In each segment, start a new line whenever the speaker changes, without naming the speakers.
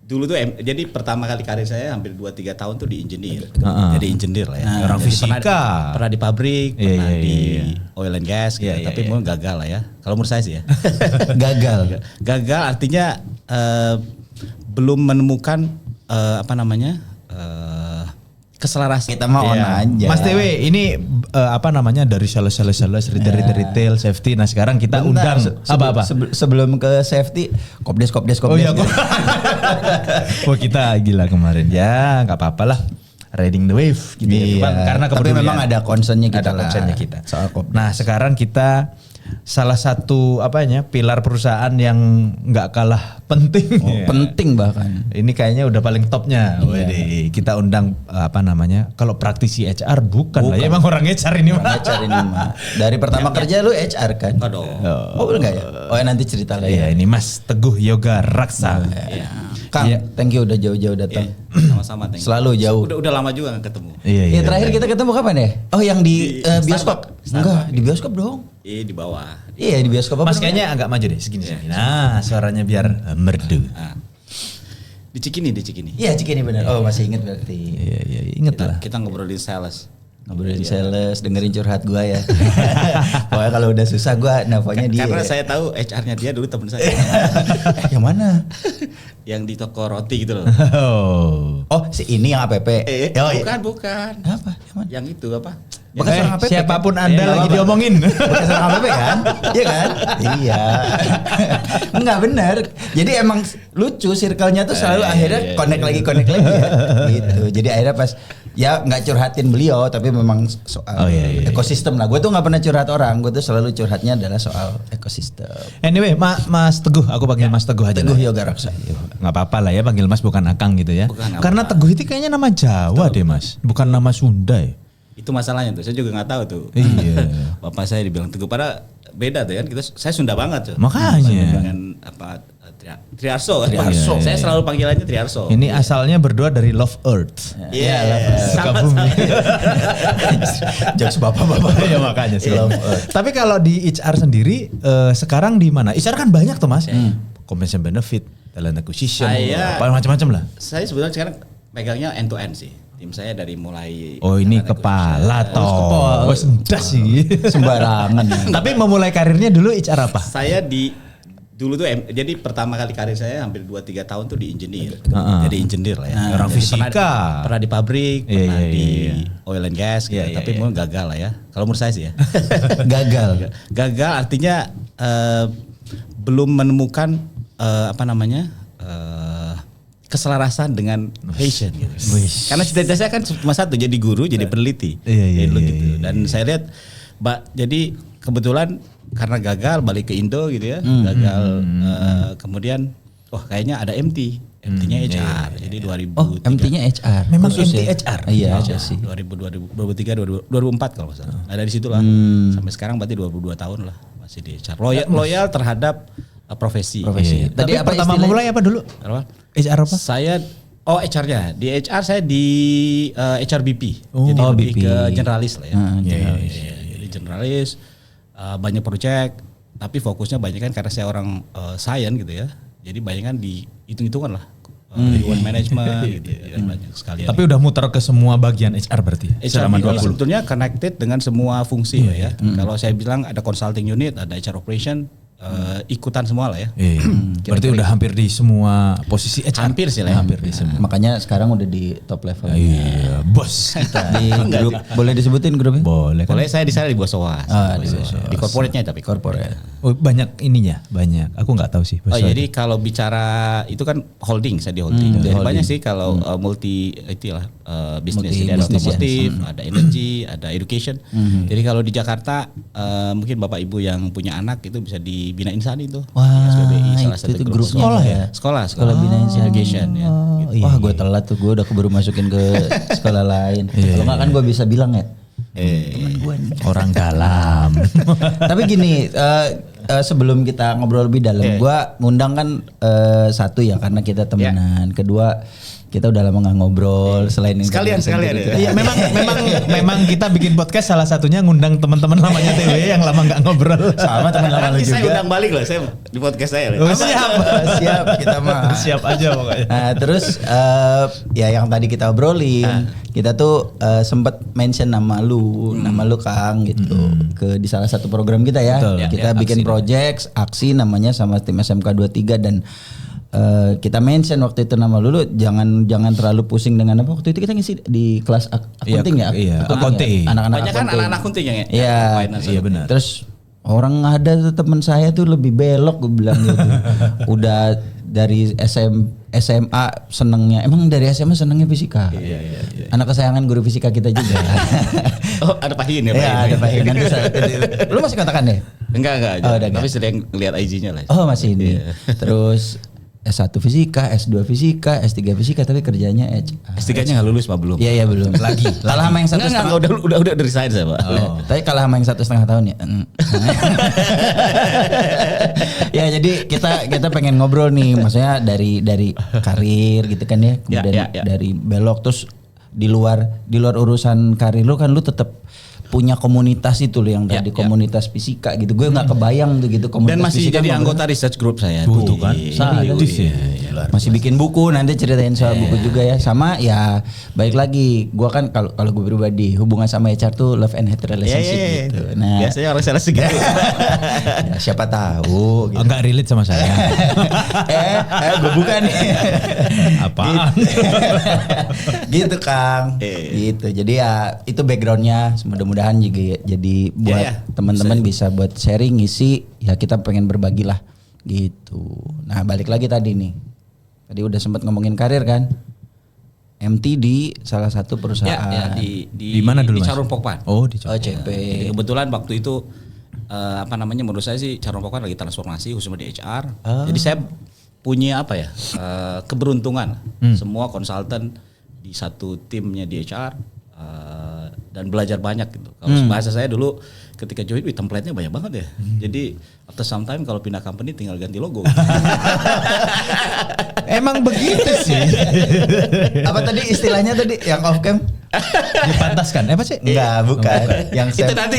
Dulu tuh jadi pertama kali karir saya hampir 2-3 tahun tuh di engineer. Jadi engineer lah ya.
Orang
Jadi
fisika.
Pernah di pabrik, pernah di oil and gas gitu. Tapi mungkin gagal lah ya. Kalau menurut saya sih ya. Gagal artinya belum menemukan keselarasan.
Kita mau on aja.
Mas Dewe, ini dari sales retail safety. Nah sekarang kita undang
sebelum ke safety, kopdes.
Oh iya, oh kita gila kemarin ya, nggak apa-apa lah. Riding the wave gitu ya. Karena
tapi memang ada concernnya kita.
Soal kopdes. Nah sekarang kita salah satu pilar perusahaan yang nggak kalah penting.
Penting bahkan.
Ini kayaknya udah paling topnya. Wede, kita undang kalau praktisi HR bukan lah. Ya, emang orang HR ini mah.
Dari pertama kerja lu HR kan? Oh enggak ya? Oh nanti cerita lagi.
Iya ini Mas Teguh Yoga Raksa.
Kang, thank you udah jauh-jauh datang.
Sama-sama.
Selalu jauh.
Udah lama juga nggak ketemu.
Iya. Terakhir kita ketemu kapan ya? Oh yang di bioskop. Enggak, di bioskop dong.
Iya di bawah.
Iya di bioskop.
Mas kayaknya agak maju deh segini. Nah suaranya biar merdu.
Di Cikini.
Iya Cikini benar. Oh masih inget berarti.
Iya inget lah.
Kita ngobrolin sales.
Sales, dengerin curhat gua ya. Pokoknya kalau udah susah gua nelfonnya dia.
Karena saya tahu HR-nya dia dulu teman saya.
Yang mana?
Yang di toko roti gitu loh.
Oh si ini yang APP.
Bukan.
Apa?
Yang itu apa?
Bekas orang APP
siapapun
kan?
Anda lagi diomongin.
Bekas orang APP kan? Iya kan? Iya. Enggak benar. Jadi emang lucu circle-nya tuh selalu akhirnya connect lagi ya. Gitu. Jadi akhirnya pas ya nggak curhatin beliau tapi memang soal ekosistem lah. Gue tuh nggak pernah curhat orang. Gue tuh selalu curhatnya adalah soal ekosistem.
Anyway, Mas Teguh, aku panggil Mas Teguh aja.
Teguh Yoga Raksa.
Nggak apa-apa lah ya panggil Mas bukan Akang gitu ya. Karena Teguh itu kayaknya nama Jawa deh Mas, bukan nama Sunda ya.
Itu masalahnya tuh, saya juga nggak tahu tuh.
Iya.
Bapak saya dibilang Teguh, pada beda tuh kan. Saya Sunda banget tuh.
Makanya.
Dengan Triarso. Saya selalu panggilannya Triarso.
Ini asalnya berdua dari Love Earth.
Iya.
Suka bumi.
Jokes bapak-bapak.
Ya makanya sih Love Earth. Tapi kalau di HR sendiri sekarang di mana? HR kan banyak tuh Mas. Compensation benefit, talent acquisition, macam-macam lah.
Saya sebetulnya sekarang pegangnya end to end sih. Tim saya dari mulai
ini kepala toh. Oh, sendas sih.
Sembarangan.
Tapi memulai karirnya dulu HR apa?
Saya dulu tuh jadi pertama kali karir saya hampir 2-3 tahun tuh di engineer. Jadi engineer lah ya.
Orang fisika.
Pernah di pabrik, pernah di oil and gas gitu. Tapi mungkin gagal lah ya. Kalau menurut saya sih ya. Gagal artinya belum menemukan keselarasan dengan passion gitu. Karena cita-cita saya kan cuma satu, jadi guru, jadi peneliti. Gitu. Dan saya lihat jadi kebetulan karena gagal balik ke Indo gitu ya. Gagal kemudian kayaknya ada MT-nya HR. Jadi 2003.
Oh, MT-nya HR.
Memang
khusus
MT
ya?
HR.
Iya, aja sih.
2003 2004 kalau nggak salah. Ada di situ lah. Sampai sekarang berarti 22 tahun lah masih di HR. Loyal terhadap profesi.
Tadi apa pertama memulai apa dulu? HR apa?
Saya HR-nya. Di HR saya di HRBP. Jadi lebih
BP.
ke generalis lah ya. Jadi generalis, banyak project, tapi fokusnya banyak kan karena saya orang science gitu ya. Jadi banyak kan di hitung-hitungan lah. Human management gitu ya, banyak sekali.
Tapi udah muter ke semua bagian HR berarti ya?
HR ini sebetulnya connected dengan semua fungsi lah ya. Kalau saya bilang ada consulting unit, ada HR operation, ikutan semua lah ya.
Berarti udah hampir di semua posisi HR.
Hampir sih lah.
Hampir di semua.
Makanya sekarang udah di top level.
Iya, bos.
Di grup, boleh disebutin grupnya?
Boleh kan?
Boleh, saya di sana di Bosowas. Di corporate-nya tapi corporate.
Oh, banyak ininya, banyak. Aku nggak tahu sih.
Jadi kalau bicara itu kan holding, saya di holding. Jadi banyak sih kalau multi itulah bisnis, ada otomotif, ada energi, ada education. Jadi kalau di Jakarta mungkin Bapak Ibu yang punya anak itu bisa dibina Insani itu.
Wah,
SBBI salah satu
itu
grup
sekolah ya?
Sekolah
Bina Insani.
Education ya. Gitu.
Wah, gue telat tuh, gue udah keburu masukin ke sekolah lain. Kalau nggak kan gue bisa bilang ya. Teman gue nih.
Orang dalam.
Tapi gini, sebelum kita ngobrol lebih dalam, gue ngundang kan satu ya karena kita temenan. Kedua kita udah lama nggak ngobrol selain
sekalian
gitu.
Iya, memang kita bikin podcast salah satunya ngundang teman-teman lamanya TW yang lama nggak ngobrol.
Sama teman lama lu
Nanti
juga.
saya undang balik loh, saya di podcast saya.
Oh, siap
Kita mah.
siap aja pokoknya.
Nah, terus ya yang tadi kita obrolin, kita tuh sempet mention nama lu Kang gitu di salah satu program kita ya.
Betul.
Kita bikin project aksi namanya sama tim SMK 23 dan kita mention waktu itu nama lu jangan terlalu pusing dengan apa waktu itu kita ngisi di kelas akunting
Iya,
akunting. Anak-anak
Banyak kan
akunting.
anak-anak akunting ya.
Iya,
benar.
Terus orang ada tuh teman saya tuh lebih belok gue bilang gitu. Udah dari SMA senengnya, emang dari SMA senengnya fisika.
Iya.
Anak kesayangan guru fisika kita juga.
Oh, ada Pak Hin ya?
Iya, ada Pak Hin. Lu masih kontakan deh?
Enggak.
Oh, udah
Tapi
enggak.
sering lihat IG-nya lah.
Oh, masih ini.
Iya.
Terus S1 fisika, S2 fisika, S3 fisika tapi kerjanya HR.
S3-nya enggak lulus Pak belum?
Iya belum. Lagi. Kalah sama yang satu
Enggak,
setengah.
udah dari saya Pak.
Oh. Tapi kalah sama yang 1,5 tahun ya. Ya jadi kita pengen ngobrol nih, maksudnya dari karir gitu kan ya, kemudian
Ya.
dari belok terus di luar urusan karir lu kan lu tetap punya komunitas itu loh yang tadi komunitas fisika gitu. Gue nggak kebayang tuh gitu komunitas
Dan masih
fisika.
jadi anggota research group saya.
Tuh kan.
Sadis ya. Masih bikin buku, nanti ceritain soal buku juga ya. Sama ya baik lagi, gua kan kalau gue pribadi hubungan sama HR tuh love and hate relationship gitu. Nah,
Biasanya orang salah segitu.
ya, siapa tahu gitu.
Enggak relate sama saya.
Gue buka nih.
Apaan?
Gitu Kang. Gitu. Jadi ya itu backgroundnya. Mudah-mudahan juga jadi buat teman-teman bisa buat sharing, ngisi. Ya kita pengen berbagi lah. Gitu. Nah balik lagi tadi nih. Tadi udah sempat ngomongin karir kan. MT di salah satu perusahaan.
Ya,
Di mana dulu
Di
Mas?
Charon Pokpan.
Oh, di Charon.
CP.
Jadi kebetulan waktu itu menurut saya sih Charon Pokpan lagi transformasi khususnya di HR. Jadi saya punya keberuntungan. Semua konsultan di satu timnya di HR dan belajar banyak gitu. Kalau bahasa saya dulu ketika join, template-nya banyak banget ya. Jadi after some time kalau pindah company tinggal ganti logo.
Emang begitu sih.
Apa tadi istilahnya tadi yang off cam?
Dipantaskan. Apa sih?
Enggak, bukan. Yang
Itu nanti.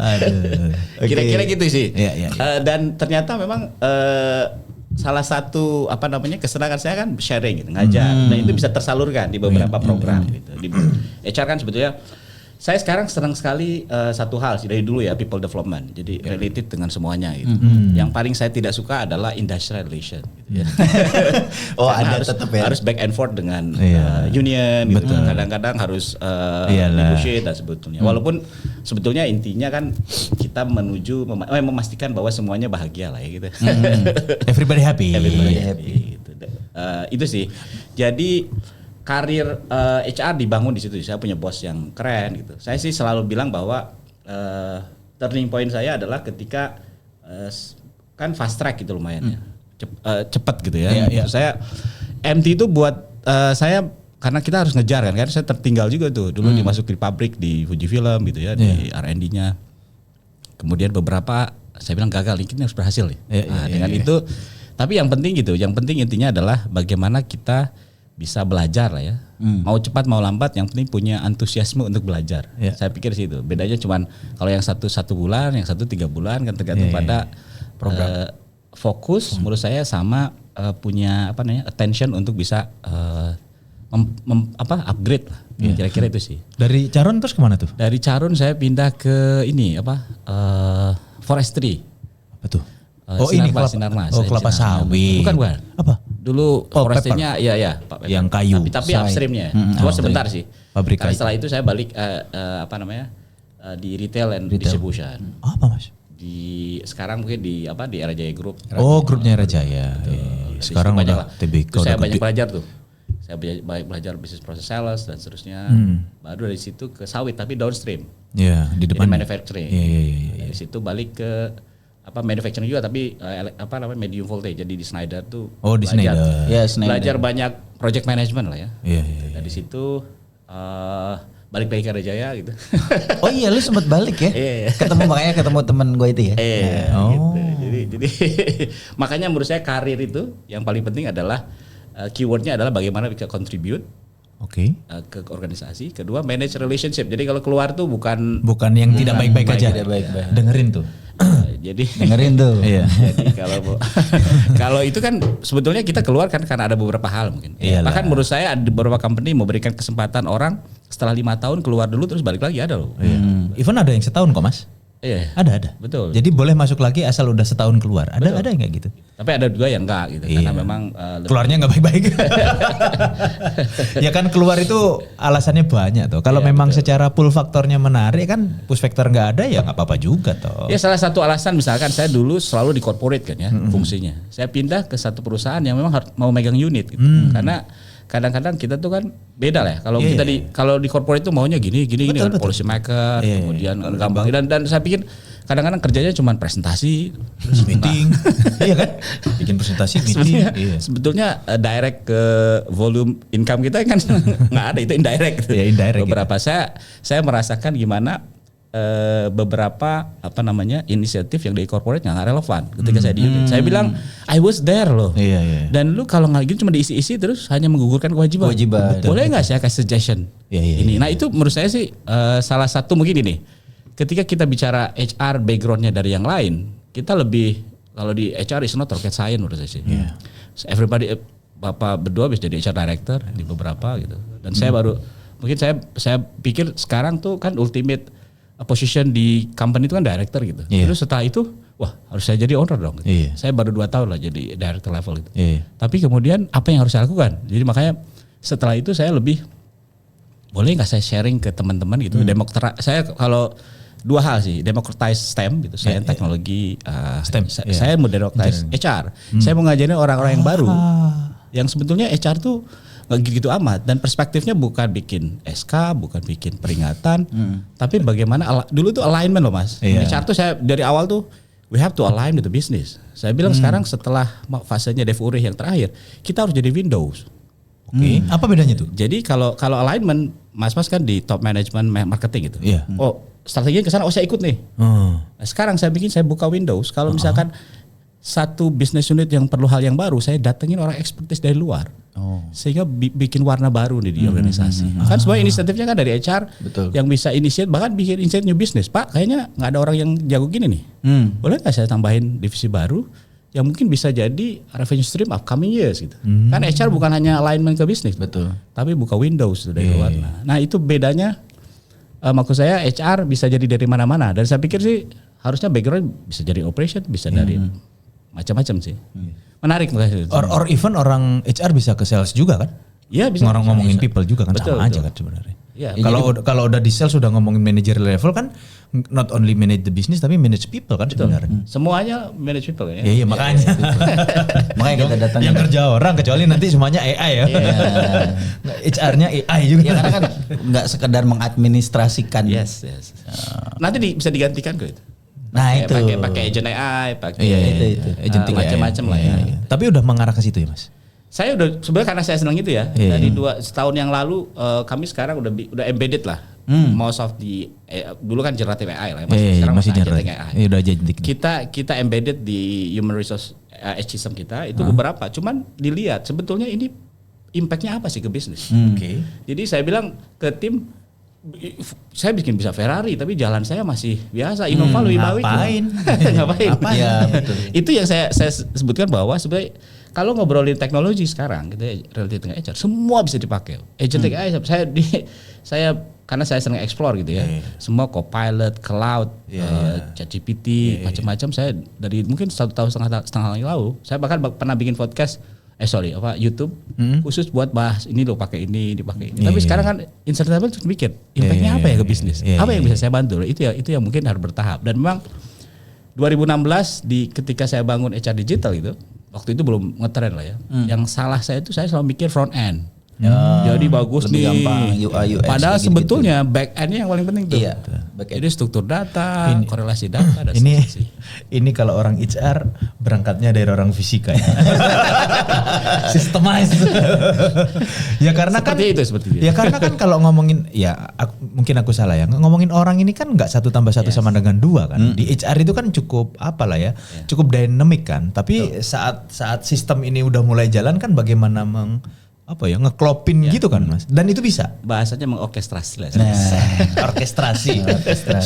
Aduh.
Kira-kira gitu sih.
Iya.
Dan ternyata memang salah satu kesenangan saya kan sharing gitu, ngajar. Nah itu bisa tersalurkan di beberapa program gitu. Di HR kan sebetulnya saya sekarang senang sekali satu hal sih dari dulu ya, people development. Jadi related dengan semuanya gitu. Yang paling saya tidak suka adalah industrial relation gitu ya.
Oh,
Karena
ada tetap ya.
harus back and forth dengan
Iya.
union gitu. Kadang-kadang harus negotiate dan sebetulnya. Walaupun sebetulnya intinya kan kita menuju memastikan bahwa semuanya bahagia lah ya gitu.
Everybody happy.
Everybody happy gitu. Itu sih. Jadi karir HR dibangun di situ. Saya punya bos yang keren gitu. Saya sih selalu bilang bahwa turning point saya adalah ketika kan fast track gitu lumayan ya. Cepat gitu ya.
Iya.
Saya MT itu buat saya karena kita harus ngejar kan. Karena saya tertinggal juga tuh. Dulu dimasuk di pabrik di Fujifilm gitu ya, di R&D-nya. Kemudian beberapa saya bilang gagal, ini harus berhasil ya. Dengan itu, tapi yang penting gitu, yang penting intinya adalah bagaimana kita bisa belajar lah ya. Mau cepat mau lambat, yang penting punya antusiasme untuk belajar. Saya pikir sih itu. Bedanya cuman kalau yang satu bulan, yang satu 3 bulan kan tergantung pada program. Fokus menurut saya sama punya attention untuk bisa upgrade lah. Kira-kira itu sih.
Dari Charon terus kemana tuh?
Dari Charon saya pindah ke ini forestry.
Apa tuh?
Sinarmas.
Kelapa sawit.
Bukan.
Apa?
Dulu forestry-nya ya Pak.
Yang kayu.
Tapi upstream-nya. Cuma sebentar sih.
Pabrik
Karena
kayu.
setelah itu saya balik di retail and distribution.
Apa Mas?
Sekarang mungkin di Era Jaya Group.
Oh, grupnya Era Jaya. Sekarang udah TBK.
Itu saya banyak belajar tuh. Saya belajar bisnis proses sales dan seterusnya. Baru dari situ ke sawit tapi downstream.
Iya, di depan.
Jadi manufacturing.
Iya.
Dari situ balik ke manufacturing juga tapi medium voltage. Jadi di Schneider tuh.
Oh, di Schneider.
Ya, Schneider.
Belajar banyak project management lah ya.
Iya.
Dari situ balik lagi ke Era Jaya gitu.
Oh iya, lu sempat balik ya?
Iya.
Ketemu teman gue itu ya.
Gitu. Jadi Jadi makanya menurut saya karir itu yang paling penting adalah keywordnya adalah bagaimana bisa contribute ke organisasi. Kedua, manage relationship. Jadi kalau keluar tuh bukan
yang tidak baik-baik aja. Dengerin tuh.
Jadi
dengerin tuh.
Iya.
Jadi kalau itu kan sebetulnya kita keluar kan karena ada beberapa hal mungkin. Bahkan menurut saya ada beberapa company memberikan kesempatan orang setelah 5 tahun keluar dulu terus balik lagi ada loh.
Even ada yang setahun kok Mas.
Iya.
Ada.
Betul.
Jadi boleh masuk lagi asal udah setahun keluar. Ada yang kayak gitu.
Tapi ada juga yang enggak gitu karena memang
keluarnya enggak baik-baik. Ya kan keluar itu alasannya banyak tuh. Kalau memang secara pull faktornya menarik kan, push factor enggak ada ya enggak apa-apa juga toh.
Ya salah satu alasan misalkan saya dulu selalu di corporate kan ya fungsinya. Saya pindah ke satu perusahaan yang memang mau megang unit gitu. Karena kadang-kadang kita tuh kan beda lah ya. Kalau kita kalau di corporate itu maunya gini kan policy maker, kemudian gampang dan saya pikir kadang-kadang kerjanya cuma presentasi,
meeting. Iya kan? Bikin presentasi, meeting.
Sebetulnya direct ke volume income kita kan nggak ada, itu indirect.
Indirect.
Beberapa saya merasakan gimana beberapa inisiatif yang dari corporate nggak relevan ketika saya di unit. Saya bilang I was there loh. Dan lu kalau nggak gitu cuma diisi-isi terus hanya menggugurkan kewajiban. Boleh nggak saya kasih suggestion? Ini. Nah itu menurut saya sih salah satu mungkin ini. Ketika kita bicara HR backgroundnya dari yang lain, kita lebih kalau di HR is not rocket science menurut saya sih. So everybody Bapak berdua bisa jadi HR director di beberapa gitu. Dan saya mungkin saya pikir sekarang tuh kan ultimate position di company itu kan director gitu. Terus setelah itu, wah harus saya jadi owner dong. Gitu. Saya baru 2 tahun lah jadi director level gitu. Tapi kemudian apa yang harus saya lakukan? Jadi makanya setelah itu saya lebih boleh nggak saya sharing ke teman-teman gitu. Saya kalau 2 hal sih, democratize STEM gitu. Saya teknologi STEM. Saya mau democratize HR. Saya mau ngajarin orang-orang yang baru. Yang sebetulnya HR tuh nggak gitu amat dan perspektifnya bukan bikin SK, bukan bikin peringatan, tapi bagaimana dulu tuh alignment loh Mas. HR tuh saya dari awal tuh we have to align with the business. Saya bilang sekarang setelah fasenya Dev Urih yang terakhir, kita harus jadi Windows.
Apa bedanya tuh?
Jadi kalau alignment, Mas kan di top management marketing gitu. Oh strateginya ke sana, saya ikut nih. Nah, sekarang saya buka Windows. Kalau misalkan satu business unit yang perlu hal yang baru, saya datengin orang expertise dari luar. Sehingga bikin warna baru nih di organisasi. Kan semua inisiatifnya kan dari HR. Betul. Yang bisa initiate, bahkan bikin initiate new business. Pak, kayaknya nggak ada orang yang jago gini nih. Boleh nggak saya tambahin divisi baru yang mungkin bisa jadi revenue stream upcoming years gitu. Kan HR bukan hanya alignment ke bisnis. Betul. Tapi buka Windows dari luar. Nah itu bedanya. Maksud saya HR bisa jadi dari mana-mana. Dan saya pikir sih harusnya background bisa jadi operation, bisa dari macam-macam sih. Menarik makanya.
Or even orang HR bisa ke sales juga kan? Iya bisa. Ngomongin people juga kan, betul, sama aja kan sebenarnya. Ya, kalau udah di sales sudah ngomongin manager level kan not only manage the business tapi manage people kan sebenarnya.
Semuanya manage people ya.
Iya makanya.
Makanya kita datang.
Yang kerja orang kecuali nanti semuanya AI ya. HR-nya AI juga.
Ya karena kan nggak sekedar mengadministrasikan.
Yes. Nanti bisa digantikan kok itu.
Nah itu.
Pakai agent AI, pakai
agentic
macam-macam lah ya.
Tapi udah mengarah ke situ ya Mas.
Saya udah sebenarnya karena saya senang itu ya. Dari setahun yang lalu kami sekarang udah embedded lah. Most of the dulu kan generative AI lah. Sekarang masih generative AI.
Udah agentic.
Kita embedded di human resource system kita itu beberapa. Cuman dilihat sebetulnya ini impactnya apa sih ke bisnis. Jadi saya bilang ke tim, saya bikin bisa Ferrari tapi jalan saya masih biasa. Innova lebih baik. Ngapain?
Ya, betul.
Itu yang saya sebutkan bahwa sebenarnya kalau ngobrolin teknologi sekarang gitu ya, relatif dengan HR semua bisa dipakai. Agentic AI saya karena saya sering explore gitu ya. Semua Copilot, Cloud, ChatGPT, macam-macam. Saya dari mungkin 1 tahun setengah yang lalu, saya bahkan pernah bikin podcast YouTube khusus buat bahas ini loh, pakai ini, dipakai ini. Tapi sekarang kan Instagram terus mikir impactnya apa ya ke bisnis? Apa yang bisa saya bantu? Itu yang mungkin harus bertahap. Dan memang 2016 ketika saya bangun HR digital itu, waktu itu belum ngetren lah ya. Yang salah saya itu saya selalu mikir front end. Jadi bagus nih.
Gampang UI UX.
Padahal sebetulnya back endnya yang paling penting tuh. Jadi struktur data, korelasi data dan
ini kalau orang HR berangkatnya dari orang fisika ya. Systemize. Ya karena seperti itu. Ya karena kan kalau ngomongin mungkin aku salah ya. Ngomongin orang ini kan enggak 1 + 1 sama dengan 2 kan. Di HR itu kan cukup cukup dynamic kan. Tapi saat sistem ini udah mulai jalan kan bagaimana ngeklopin gitu kan Mas. Dan itu bisa.
Bahasanya mengorkestrasi lah.
Orkestrasi.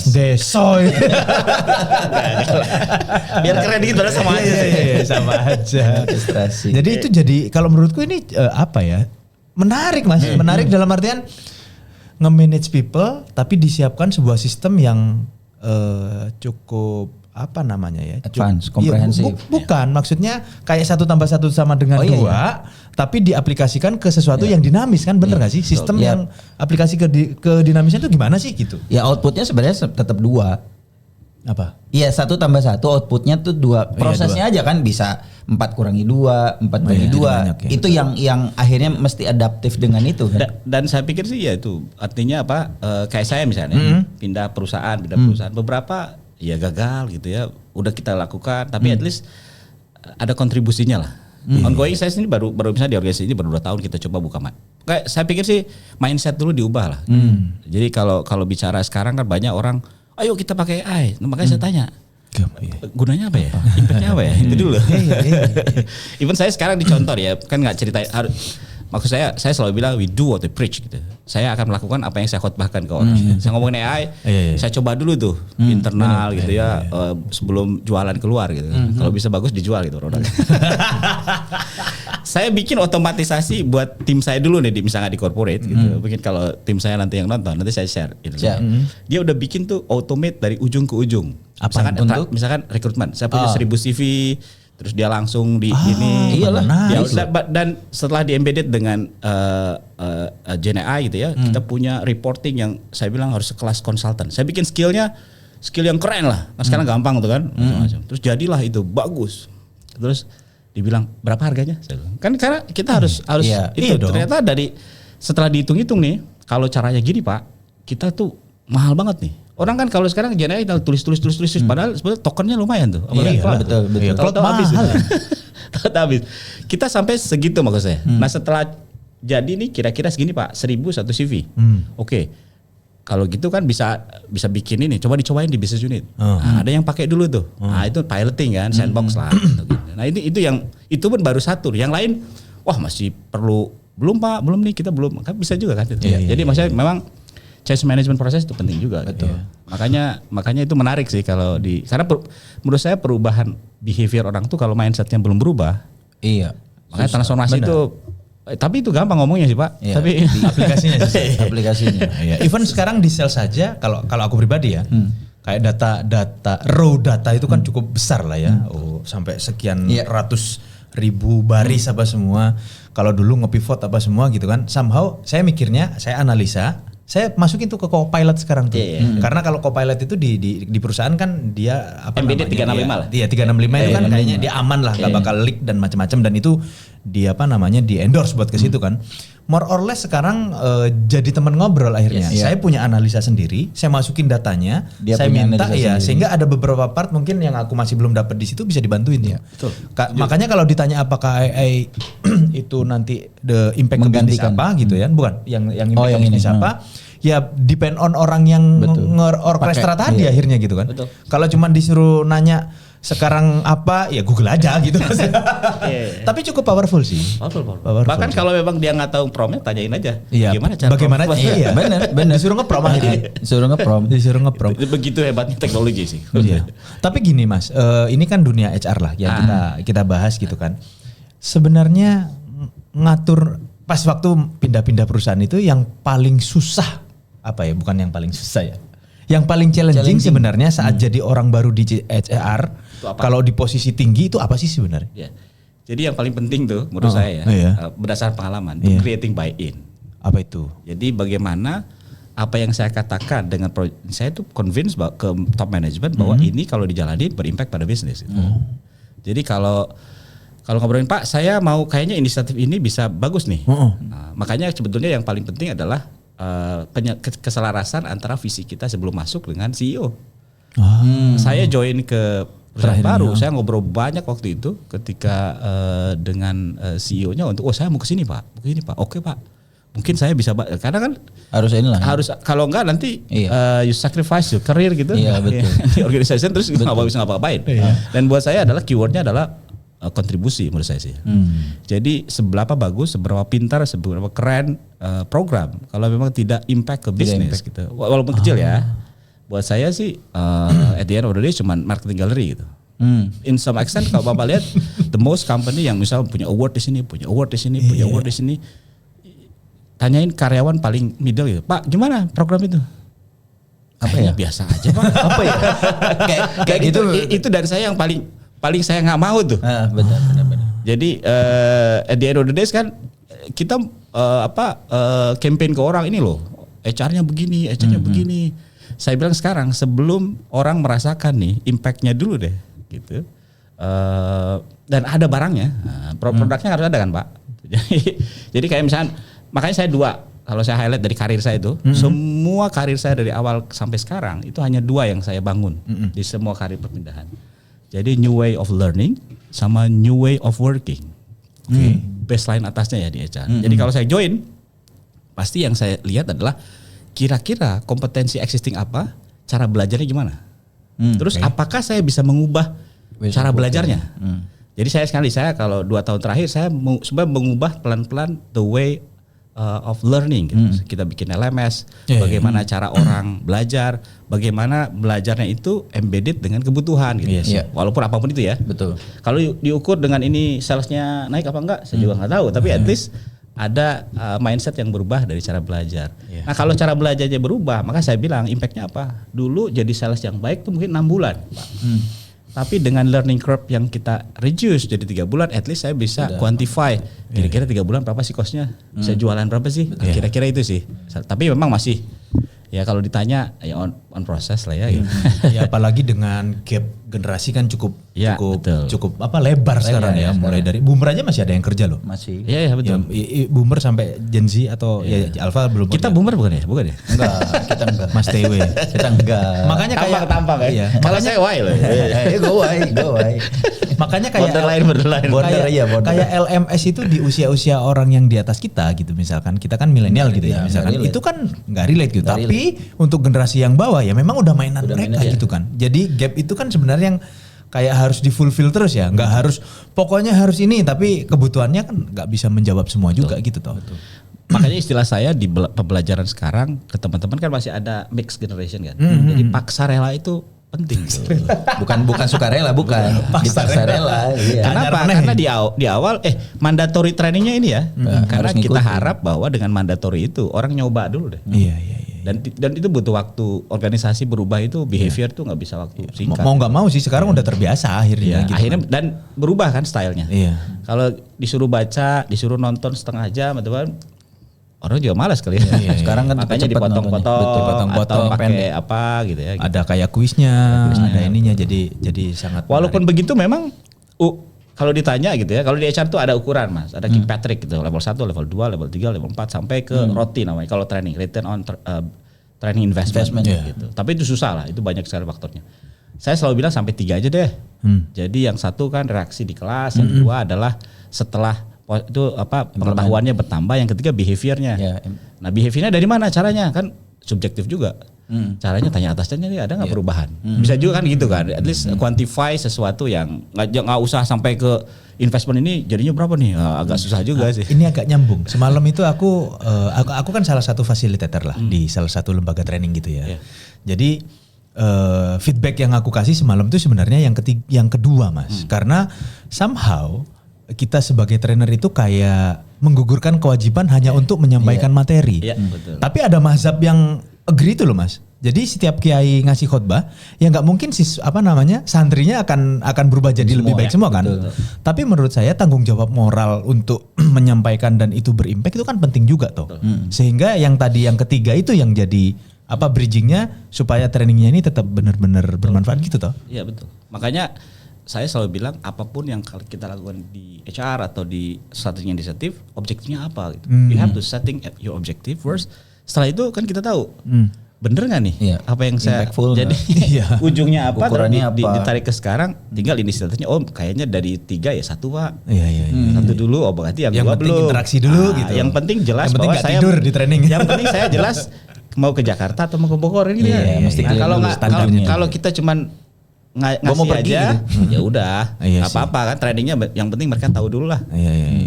Desoy.
Biar keren gitu sama aja sih.
Sama aja. Orkestrasi. Jadi itu kalau menurutku ini menarik Mas. Menarik dalam artian nge-manage people tapi disiapkan sebuah sistem yang cukup
advance, komprehensif.
Bukan, maksudnya kayak 1 + 1 sama dengan 2, tapi diaplikasikan ke sesuatu yang dinamis kan, bener gak sih? Sistem yang aplikasi ke dinamisnya itu gimana sih gitu?
Ya outputnya sebenarnya tetap 2.
Apa?
Iya 1 + 1 outputnya tuh 2. Prosesnya aja kan bisa 4 - 2, 4 × 2. Itu yang akhirnya mesti adaptif dengan itu kan.
Dan saya pikir sih ya itu artinya kayak saya misalnya pindah perusahaan beberapa ya gagal gitu ya, udah kita lakukan tapi at least ada kontribusinya lah. Ongoing saya sini baru misalnya di organisasi ini baru 2 tahun kita coba buka kayak saya pikir sih mindset dulu diubah lah. Jadi kalau bicara sekarang kan banyak orang ayo kita pakai AI, makanya saya tanya gunanya apa ya, impactnya apa ya, itu dulu. Even saya sekarang dicontoh ya kan nggak cerita maksud saya selalu bilang we do what we preach gitu. Saya akan melakukan apa yang saya khotbahkan ke orang. Saya ngomongin AI, saya coba dulu tuh internal gitu ya, sebelum jualan keluar gitu. Kalau bisa bagus dijual gitu produknya. Saya bikin otomatisasi buat tim saya dulu nih, misalnya di corporate gitu. Mungkin kalau tim saya nanti yang nonton, nanti saya share gitu. Dia udah bikin tuh automate dari ujung ke ujung. Misalkan rekrutmen, saya punya 1000 CV, terus dia langsung ini, dan setelah di embedded dengan Gen AI gitu ya, kita punya reporting yang saya bilang harus sekelas konsultan. Saya bikin skill yang keren lah. Nah, sekarang gampang tuh kan, terus jadilah itu bagus. Terus dibilang berapa harganya? Kan karena kita harus itu ternyata setelah dihitung-hitung nih, kalau caranya gini Pak, kita tuh mahal banget nih. Orang kan kalau sekarang Gen AI tulis padahal sebetulnya tokennya lumayan tuh.
Betul.
Kalau tahu habis. Tahu habis. Kita sampai segitu maksud saya. Nah, setelah jadi nih kira-kira segini Pak, 1000 1 CV. Oke. Kalau gitu kan bisa bikin ini, coba dicobain di business unit. Nah, ada yang pakai dulu tuh. Nah, itu piloting kan, sandbox lah gitu. Nah, itu pun baru 1. Yang lain masih perlu belum Pak, belum nih kita belum. Kan bisa juga kan itu. Jadi maksudnya memang change management proses itu penting juga. Betul. Makanya itu menarik sih kalau karena menurut saya perubahan behavior orang tuh kalau mindsetnya belum berubah.
Iya.
Makanya transformasi itu tapi itu gampang ngomongnya sih Pak.
Iya,
tapi
aplikasinya sih.
aplikasinya.
Even sekarang di sales saja kalau aku pribadi ya. Kayak raw data itu kan cukup besar lah ya. Sampai sekian ratus ribu baris apa semua. Kalau dulu nge-pivot apa semua gitu kan. Somehow saya mikirnya, saya analisa, saya masukin tuh ke Copilot sekarang tuh. Karena kalau Copilot itu di perusahaan kan dia
MBD 365 lah.
Iya 365 itu kan kayaknya dia aman lah, nggak bakal leak dan macam-macam, dan itu di di endorse buat ke situ kan. More or less sekarang jadi teman ngobrol akhirnya. Saya punya analisa sendiri, saya masukin datanya, saya minta sehingga ada beberapa part mungkin yang aku masih belum dapat di situ bisa dibantuin tuh. Betul. Makanya kalau ditanya apakah AI itu nanti the impact ke bisnis apa gitu ya, bukan yang impact ke bisnis apa. Ya depend on orang yang nge-orkestra tadi akhirnya gitu kan. Kalau cuma disuruh nanya sekarang apa, ya Google aja gitu. Tapi cukup powerful sih.
Powerful. Bahkan kalau memang dia nggak tahu prompt, tanyain aja.
Gimana cara? Bagaimana? Iya, benar. Disuruh nge-prompt akhirnya. Disuruh nge-prompt.
Begitu hebatnya teknologi sih.
Iya. Tapi gini Mas, ini kan dunia HR lah yang kita bahas gitu kan. Sebenarnya ngatur pas waktu pindah-pindah perusahaan itu yang paling susah bukan yang paling susah ya. Yang paling challenging. Sebenarnya saat jadi orang baru di HR, kalau di posisi tinggi itu apa sih sebenarnya?
Ya. Jadi yang paling penting tuh menurut saya berdasarkan pengalaman, creating buy-in.
Apa itu?
Jadi bagaimana apa yang saya katakan dengan saya tuh convince ke top management bahwa ini kalau dijalani berimpact pada bisnis. Jadi kalau ngobrolin Pak, saya mau kayaknya inisiatif ini bisa bagus nih. Nah, makanya sebetulnya yang paling penting adalah keselarasan antara visi kita sebelum masuk dengan CEO. Saya join ke perusahaan baru, saya ngobrol banyak waktu itu ketika dengan CEO-nya untuk saya mau ke sini Pak, oke Pak, mungkin saya bisa, karena kan harus kalau enggak nanti you sacrifice your career gitu di organisasi terus nggak bisa ngapa-ngapain. Dan buat saya adalah keywordnya adalah kontribusi menurut saya sih. Jadi seberapa bagus, seberapa pintar, seberapa keren program kalau memang tidak impact ke bisnis gitu, walaupun kecil ya. Buat saya sih at the end of the day cuman marketing gallery gitu. In some extent kalau Bapak lihat the most company yang misal punya award di sini, punya award di sini, tanyain karyawan paling middle gitu, Pak gimana program itu? Apa ya? Biasa aja Pak. Apa ya? kayak gitu. Itu dari saya yang paling saya nggak mau tuh.
Benar.
Jadi at the end of the day kan kita campaign ke orang ini loh, HR-nya begini, begini. Saya bilang sekarang sebelum orang merasakan nih impactnya dulu deh gitu, dan ada barangnya, produknya harus ada kan Pak. Jadi kayak misalnya, makanya saya kalau saya highlight dari karir saya itu, semua karir saya dari awal sampai sekarang itu hanya 2 yang saya bangun di semua karir perpindahan. Jadi new way of learning sama new way of working. Baseline atasnya ya di HR. Jadi kalau saya join, pasti yang saya lihat adalah kira-kira kompetensi existing apa, cara belajarnya gimana. Terus apakah saya bisa mengubah cara belajarnya. Jadi saya kalau 2 tahun terakhir saya sebenarnya mengubah pelan-pelan the way of learning gitu. Kita bikin LMS, bagaimana cara orang belajar, bagaimana belajarnya itu embedded dengan kebutuhan gitu. Walaupun apapun itu ya.
Betul.
Kalau diukur dengan ini salesnya naik apa enggak, saya juga nggak tahu, tapi at least ada mindset yang berubah dari cara belajar. Nah kalau cara belajarnya berubah, maka saya bilang impactnya apa? Dulu jadi sales yang baik tuh mungkin 6 bulan. Tapi dengan learning curve yang kita reduce jadi 3 bulan, at least saya bisa quantify kira-kira 3 bulan berapa sih costnya, bisa jualan berapa sih, kira-kira itu sih. Tapi memang masih ya kalau ditanya ya on proses lah ya. Gitu.
Ya apalagi dengan gap generasi kan cukup lebar sekarang ya. Mulai dari boomer aja masih ada yang kerja loh.
Masih.
Iya betul.
Ya, boomer sampai Gen Z atau ya Alpha belum.
Kita boomer bukan ya?
Enggak, kita enggak.
Mas TW.
Kita enggak.
Makanya kayak
tampang ya.
Iya.
Kalau saya Y loh.
Go Y.
Makanya kayak borderline.
Kayak LMS itu di usia-usia orang yang di atas kita gitu, misalkan kita kan milenial gitu ya misalkan, itu kan nggak relate gitu. Tapi untuk generasi yang bawah ya memang udah mainan mereka gitu kan. Jadi gap itu kan sebenarnya yang kayak harus di-fulfill terus ya, nggak harus pokoknya harus ini, tapi kebutuhannya kan nggak bisa menjawab semua juga gitu toh.
Makanya istilah saya di pembelajaran sekarang ke teman-teman kan masih ada mixed generation kan. Jadi paksa rela itu penting.
bukan sukarela, bukan. Dipaksa rela. Iya.
Kenapa? Karena di awal mandatory trainingnya ini ya. Karena kita harap bahwa dengan mandatory itu orang nyoba dulu deh.
Iya.
Dan itu butuh waktu, organisasi berubah itu behavior tuh nggak bisa waktu singkat.
Mau nggak mau sih sekarang udah terbiasa akhirnya. Gitu
akhirnya dan berubah kan stylenya.
Iya.
Kalau disuruh baca, disuruh nonton setengah jam, teman orang juga malas kali ya.
Iya. Sekarang kan
makanya dipotong-potong atau pakai apa gitu ya. Gitu.
Ada kayak kuisnya, ada ininya jadi sangat.
Walaupun menarik. Begitu memang kalau ditanya gitu ya, kalau di HR tuh ada ukuran Mas, ada Kilpatrick gitu, level 1, level 2, level 3, level 4 sampai ke ROTI namanya. Kalau training, return on training investment gitu. Tapi itu susah lah, itu banyak sekali faktornya. Saya selalu bilang sampai 3 aja deh. Jadi yang 1 kan reaksi di kelas, yang 2 adalah setelah itu pengetahuannya bertambah, yang ketiga behaviornya. Nah behaviornya dari mana caranya kan subjektif juga. Caranya tanya atasnya nih ada nggak perubahan. Bisa juga kan gitu kan. At least quantify sesuatu yang nggak usah sampai ke investment ini jadinya berapa nih. Agak susah juga sih.
Ini agak nyambung. Semalam itu aku kan salah satu fasilitator lah di salah satu lembaga training gitu ya. Jadi feedback yang aku kasih semalam itu sebenarnya yang kedua Mas. Karena somehow kita sebagai trainer itu kayak menggugurkan kewajiban hanya untuk menyampaikan materi.
Betul.
Tapi ada mazhab yang agree itu loh Mas. Jadi setiap kiai ngasih khotbah, ya nggak mungkin santrinya akan berubah jadi lebih baik semua kan. Betul. Tapi menurut saya tanggung jawab moral untuk menyampaikan dan itu berimpact itu kan penting juga toh. Sehingga yang ketiga itu yang jadi bridgingnya supaya trainingnya ini tetap benar-benar bermanfaat gitu toh.
Iya betul. Makanya saya selalu bilang apapun yang kita lakukan di HR atau di strategi inisiatif, objektifnya apa gitu. You have to setting your objective first. Setelah itu kan kita tahu bener nggak nih apa yang saya jadi ujungnya apa ditarik ke sekarang, tinggal inisiatifnya kayaknya dari 3 ya 1 Pak. Satu dulu berarti yang 2 belum.
Interaksi dulu gitu.
Yang penting jelas
bahwa saya
tidur
di training.
Yang penting saya jelas mau ke Jakarta atau mau ke Bogor gitu kalau kita cuman ngasih aja gitu. Ya udah nggak apa-apa kan, trainingnya yang penting mereka tahu dulu lah.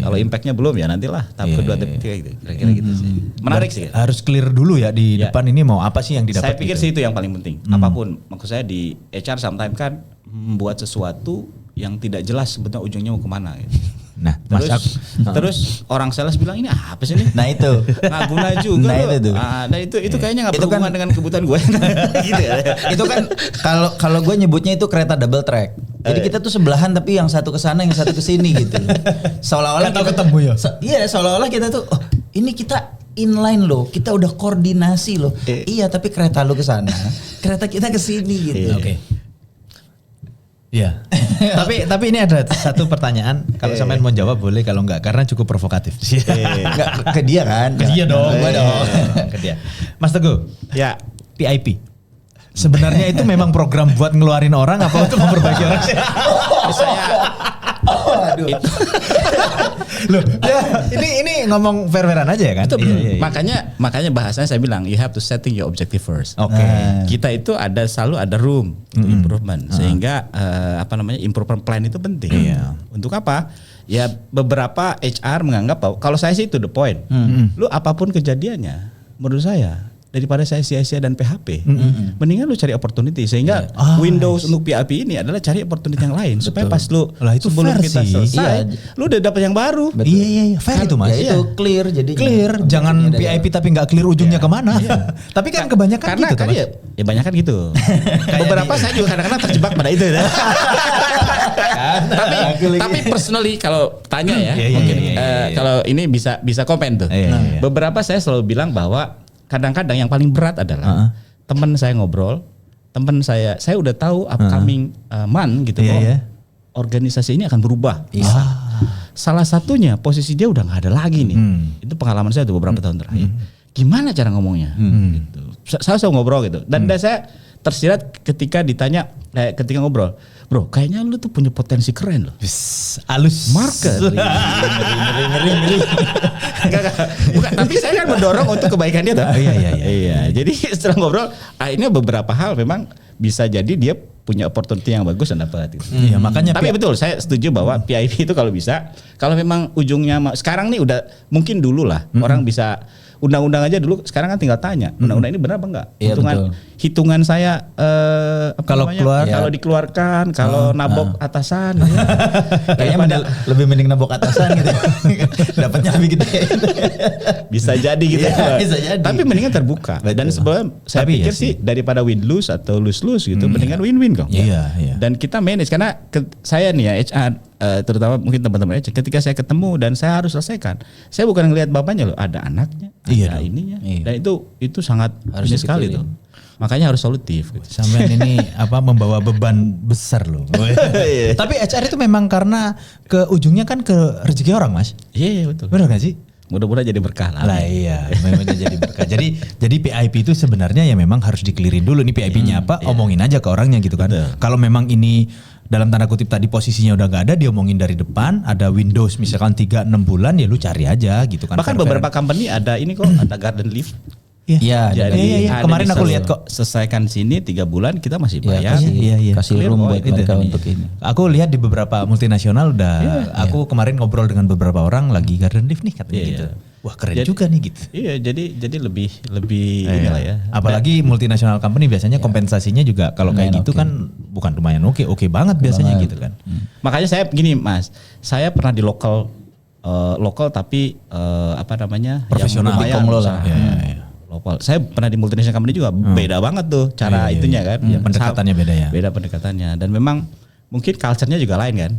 Kalau impactnya belum ya nantilah tahap kedua ketiga gitu, kira-kira gitu sih. Menarik sih.
Harus clear dulu ya di depan ini mau apa sih yang didapat.
Saya pikir sih itu yang paling penting. Apapun, maksud saya di HR sometimes kan membuat sesuatu yang tidak jelas sebetulnya ujungnya mau kemana gitu.
Nah,
terus orang sales bilang ini apa sih nih?
Nah itu
nggak guna juga. Nah itu kayaknya nggak berhubungan dengan kebutuhan gue. Gitu ya.
Itu kan kalau gue nyebutnya itu kereta double track. Jadi kita tuh sebelahan tapi yang satu ke sana yang satu ke sini gitu. Seolah-olah kita
ketemu ya.
Iya, seolah-olah kita tuh ini kita inline loh, kita udah koordinasi loh. Iya, tapi kereta lu ke sana, kereta kita ke sini gitu.
Oke. Iya. tapi ini ada satu pertanyaan, kalau sampean mau jawab boleh, kalau enggak karena cukup provokatif.
Enggak ke dia kan?
Ke dia dong, gua dong. Ke dia. Mas Teguh.
Ya,
PIP. Sebenarnya itu memang program buat ngeluarin orang apa untuk memperbaiki orang?
Aduh.
Loh, ya, ini ngomong fair-fairan aja ya kan?
Itu, makanya bahasanya saya bilang you have to setting your objective first.
Oke.
Kita itu selalu ada room untuk improvement, sehingga improvement plan itu penting. Untuk apa? Ya beberapa HR menganggap bahwa kalau saya sih itu the point. Lu apapun kejadiannya, menurut saya daripada saya sia-sia dan PHP, mendingan lu cari opportunity, sehingga Windows untuk PHP ini adalah cari opportunity yang lain. Supaya pas lu sebelum kita selesai, lu udah dapat yang baru.
Iya, fair itu Mas.
Ya itu clear, jadi
jangan PIP tapi nggak clear ujungnya kemana. Tapi kan kebanyakan
karena
gitu,
kan
Mas.
Ya banyakan gitu. Beberapa saya juga kadang-kadang terjebak pada itu. Tapi personally kalau tanya ya, mungkin kalau ini bisa komen tuh. Beberapa saya selalu bilang bahwa kadang-kadang yang paling berat adalah teman saya ngobrol, teman saya udah tahu upcoming month gitu, organisasi ini akan berubah. Salah satunya posisi dia udah nggak ada lagi nih. Itu pengalaman saya tuh beberapa tahun terakhir. Gimana cara ngomongnya? Gitu. Saya selalu ngobrol gitu, dan saya tersirat ketika ditanya, ketika ngobrol, bro, kayaknya lu tuh punya potensi keren loh.
Alus
market. Ngeri. Bukan, tapi saya kan mendorong untuk kebaikan dia tuh. Iya. Jadi setelah ngobrol, akhirnya beberapa hal memang bisa jadi dia punya opportunity yang bagus dan dapat.
Iya, makanya.
Tapi betul, saya setuju bahwa PIP itu kalau bisa, kalau memang ujungnya sekarang nih udah mungkin dulu lah orang bisa. Undang-undang aja dulu, sekarang kan tinggal tanya undang-undang ini benar apa enggak? Hitungan saya
kalau
dikeluarkan, kalau nabok atasan,
kayaknya lebih mending nabok atasan gitu. Dapatnya lebih gede.
Bisa jadi gitu.
Bisa jadi.
Tapi mendingan terbuka. Dan sebelum saya pikir sih daripada win lose atau lose gitu, mendingan win-win kok.
Iya.
Dan kita manage, karena saya nih ya HR, terutama mungkin teman-teman HR, ketika saya ketemu dan saya harus selesaikan, saya bukan ngelihat bapaknya loh, ada anaknya, ada ininya, dan itu sangat harus sekali tuh. Makanya harus solutif. Gitu.
Sampean ini membawa beban besar loh. Tapi HR itu memang karena ke ujungnya kan ke rezeki orang, Mas.
Iya betul.
Benar gak sih?
Mudah-mudahan jadi berkah lah.
Iya, memang jadi berkah. Jadi PIP itu sebenarnya ya memang harus dikelirin dulu nih PIP-nya apa, omongin aja ke orangnya gitu kan. Kalau memang ini dalam tanda kutip tadi posisinya udah gak ada, diomongin dari depan, ada Windows misalkan 3-6 bulan, ya lu cari aja gitu kan.
Bahkan beberapa company ada ini kok, ada garden leave.
Iya. Kemarin aku lihat kok.
Selesaikan sini 3 bulan kita masih bayar.
Kasih room buat mereka untuk ini.
Aku lihat di beberapa multinasional udah. Aku kemarin ngobrol dengan beberapa orang lagi garden leave nih katanya gitu. Wah keren juga nih gitu.
Iya, jadi lebih inilah ya.
Apalagi multinasional company biasanya kompensasinya juga kalau kayak gitu kan bukan lumayan oke banget biasanya gitu kan.
Makanya saya begini Mas, saya pernah di lokal tapi
profesional
yang lumayan. Lokal. Saya pernah di multinational company juga, beda banget tuh cara itunya kan.
Pendekatannya beda ya.
Beda pendekatannya, dan memang mungkin culture-nya juga lain kan.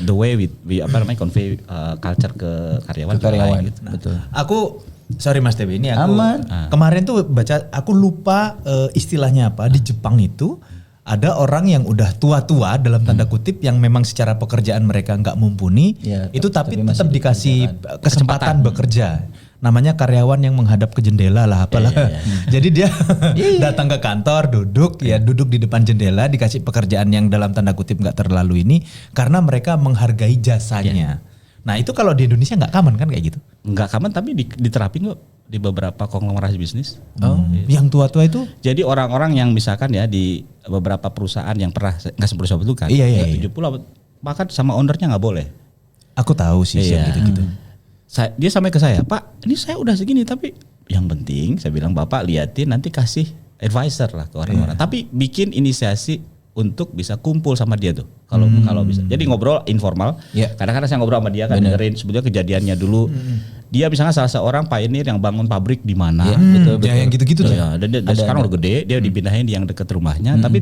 The way we convey culture ke karyawan. Lain, gitu.
Betul.
Aku sorry Mas Tewi, ini aku kemarin tuh baca, aku lupa istilahnya apa, di Jepang itu ada orang yang udah tua-tua dalam tanda kutip yang memang secara pekerjaan mereka nggak mumpuni, itu tapi tetap dikasih kesempatan bekerja. namanya karyawan yang menghadap ke jendela lah apalah. Jadi dia datang ke kantor, duduk di depan jendela, dikasih pekerjaan yang dalam tanda kutip nggak terlalu ini karena mereka menghargai jasanya. Nah itu kalau di Indonesia nggak common kan kayak gitu?
Nggak common tapi diterapin kok di beberapa konglomerasi bisnis.
Yang tua-tua itu?
Jadi orang-orang yang misalkan ya di beberapa perusahaan yang pernah nggak seperti itu kan, 70 bahkan sama ownernya nggak boleh.
Aku tahu sih yang gitu-gitu.
Dia sampai ke saya, Pak, ini saya udah segini tapi yang penting saya bilang Bapak liatin nanti kasih advisor lah ke orang-orang. Tapi bikin inisiasi untuk bisa kumpul sama dia tuh. Kalau bisa. Jadi ngobrol informal. Kadang-kadang saya ngobrol sama dia kan dengerin sebetulnya kejadiannya dulu. Dia misalnya salah seorang pioneer yang bangun pabrik di mana.
Betul. Yang gitu-gitu tuh.
Ya, dan sekarang udah gede, dia dipindahin di yang dekat rumahnya. Tapi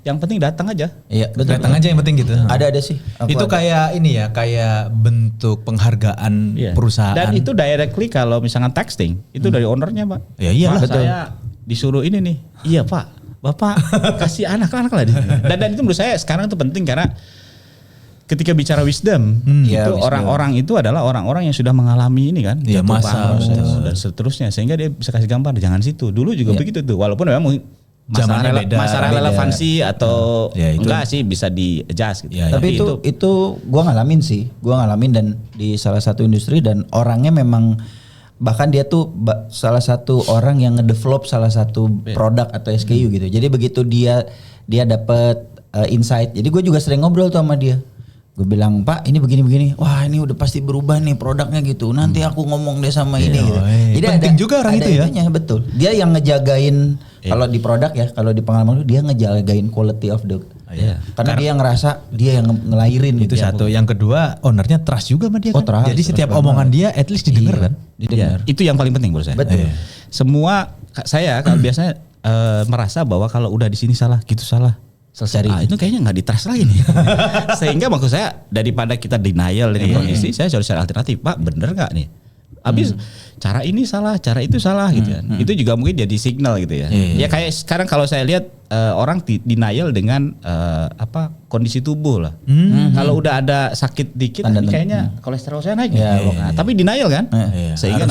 yang penting datang aja.
Iya, datang aja yang penting gitu.
Ada sih.
Itu kayak ini ya, kayak bentuk penghargaan perusahaan.
Dan itu directly kalau misalnya texting, itu dari ownernya, Pak.
Ya iyalah.
Saya disuruh ini nih. Iya, Pak. Bapak kasih anak-anak lah di sini. Dan itu menurut saya sekarang itu penting karena ketika bicara wisdom, itu orang-orang itu adalah orang-orang yang sudah mengalami ini kan,
masa
dan seterusnya, sehingga dia bisa kasih gambar jangan situ. Dulu juga begitu tuh, walaupun memang masalah relevansi atau enggak sih bisa di adjust gitu.
Tapi itu gua ngalamin dan di salah satu industri dan orangnya memang bahkan dia tuh salah satu orang yang ngedevelop salah satu produk atau SKU gitu. Jadi begitu dia dapat insight. Jadi gue juga sering ngobrol tuh sama dia. Gue bilang, Pak ini begini-begini. Wah ini udah pasti berubah nih produknya gitu. Nanti aku ngomong deh sama ini gitu. Jadi
penting juga orang itu ya.
Betul. Dia yang ngejagain kalau di produk ya, kalau di pengalaman dia ngejagain quality of the. Karena dia ngerasa dia yang ngelahirin
itu
gitu.
Satu. Yang kedua ownernya trust juga sama dia kan.
Trust,
jadi setiap omongan dia at least didengar kan.
Itu yang paling penting menurut saya.
Betul.
Semua saya kalau biasanya merasa bahwa kalau udah di sini salah, gitu salah. Selesai. Itu kayaknya nggak di-trust lagi nih. Sehingga maksud saya daripada kita denial dengan kondisi, saya harus cari alternatif. Pak, bener nggak nih? Habis cara ini salah, cara itu salah gitu kan. Itu juga mungkin jadi signal gitu ya. Ya kayak sekarang kalau saya lihat orang denial dengan kondisi tubuh lah. Kalau udah ada sakit dikit, kayaknya kolesterol saya naik. Tapi denial kan, sehingga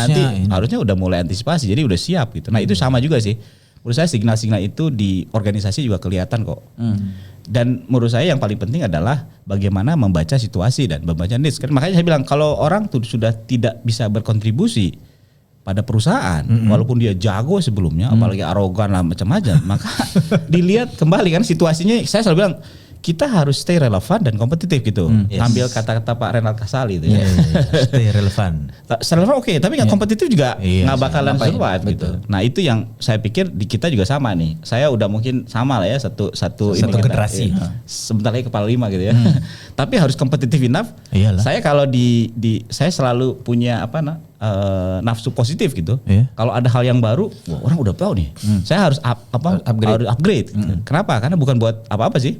harusnya udah mulai antisipasi, jadi udah siap gitu. Nah itu sama juga sih. Menurut saya signal-signal itu di organisasi juga kelihatan kok. Dan menurut saya yang paling penting adalah bagaimana membaca situasi dan membaca needs. Makanya saya bilang kalau orang tuh sudah tidak bisa berkontribusi pada perusahaan, walaupun dia jago sebelumnya, apalagi arogan lah macam-macam, maka dilihat kembali kan situasinya. Saya selalu bilang kita harus stay relevan dan kompetitif gitu. Ambil kata-kata Pak Renald Kasali itu ya.
Stay relevan.
Relevan oke, tapi nggak kompetitif juga nggak bakalan survive gitu. Nah itu yang saya pikir di kita juga sama nih. Saya udah mungkin sama lah ya satu
generasi.
Sebentar lagi kepala 5 gitu ya. Tapi harus kompetitif enough.
Iyalah.
Saya kalau saya selalu punya nafsu positif gitu. Kalau ada hal yang baru, orang udah tahu nih. Saya harus upgrade. Kenapa? Karena bukan buat apa-apa sih.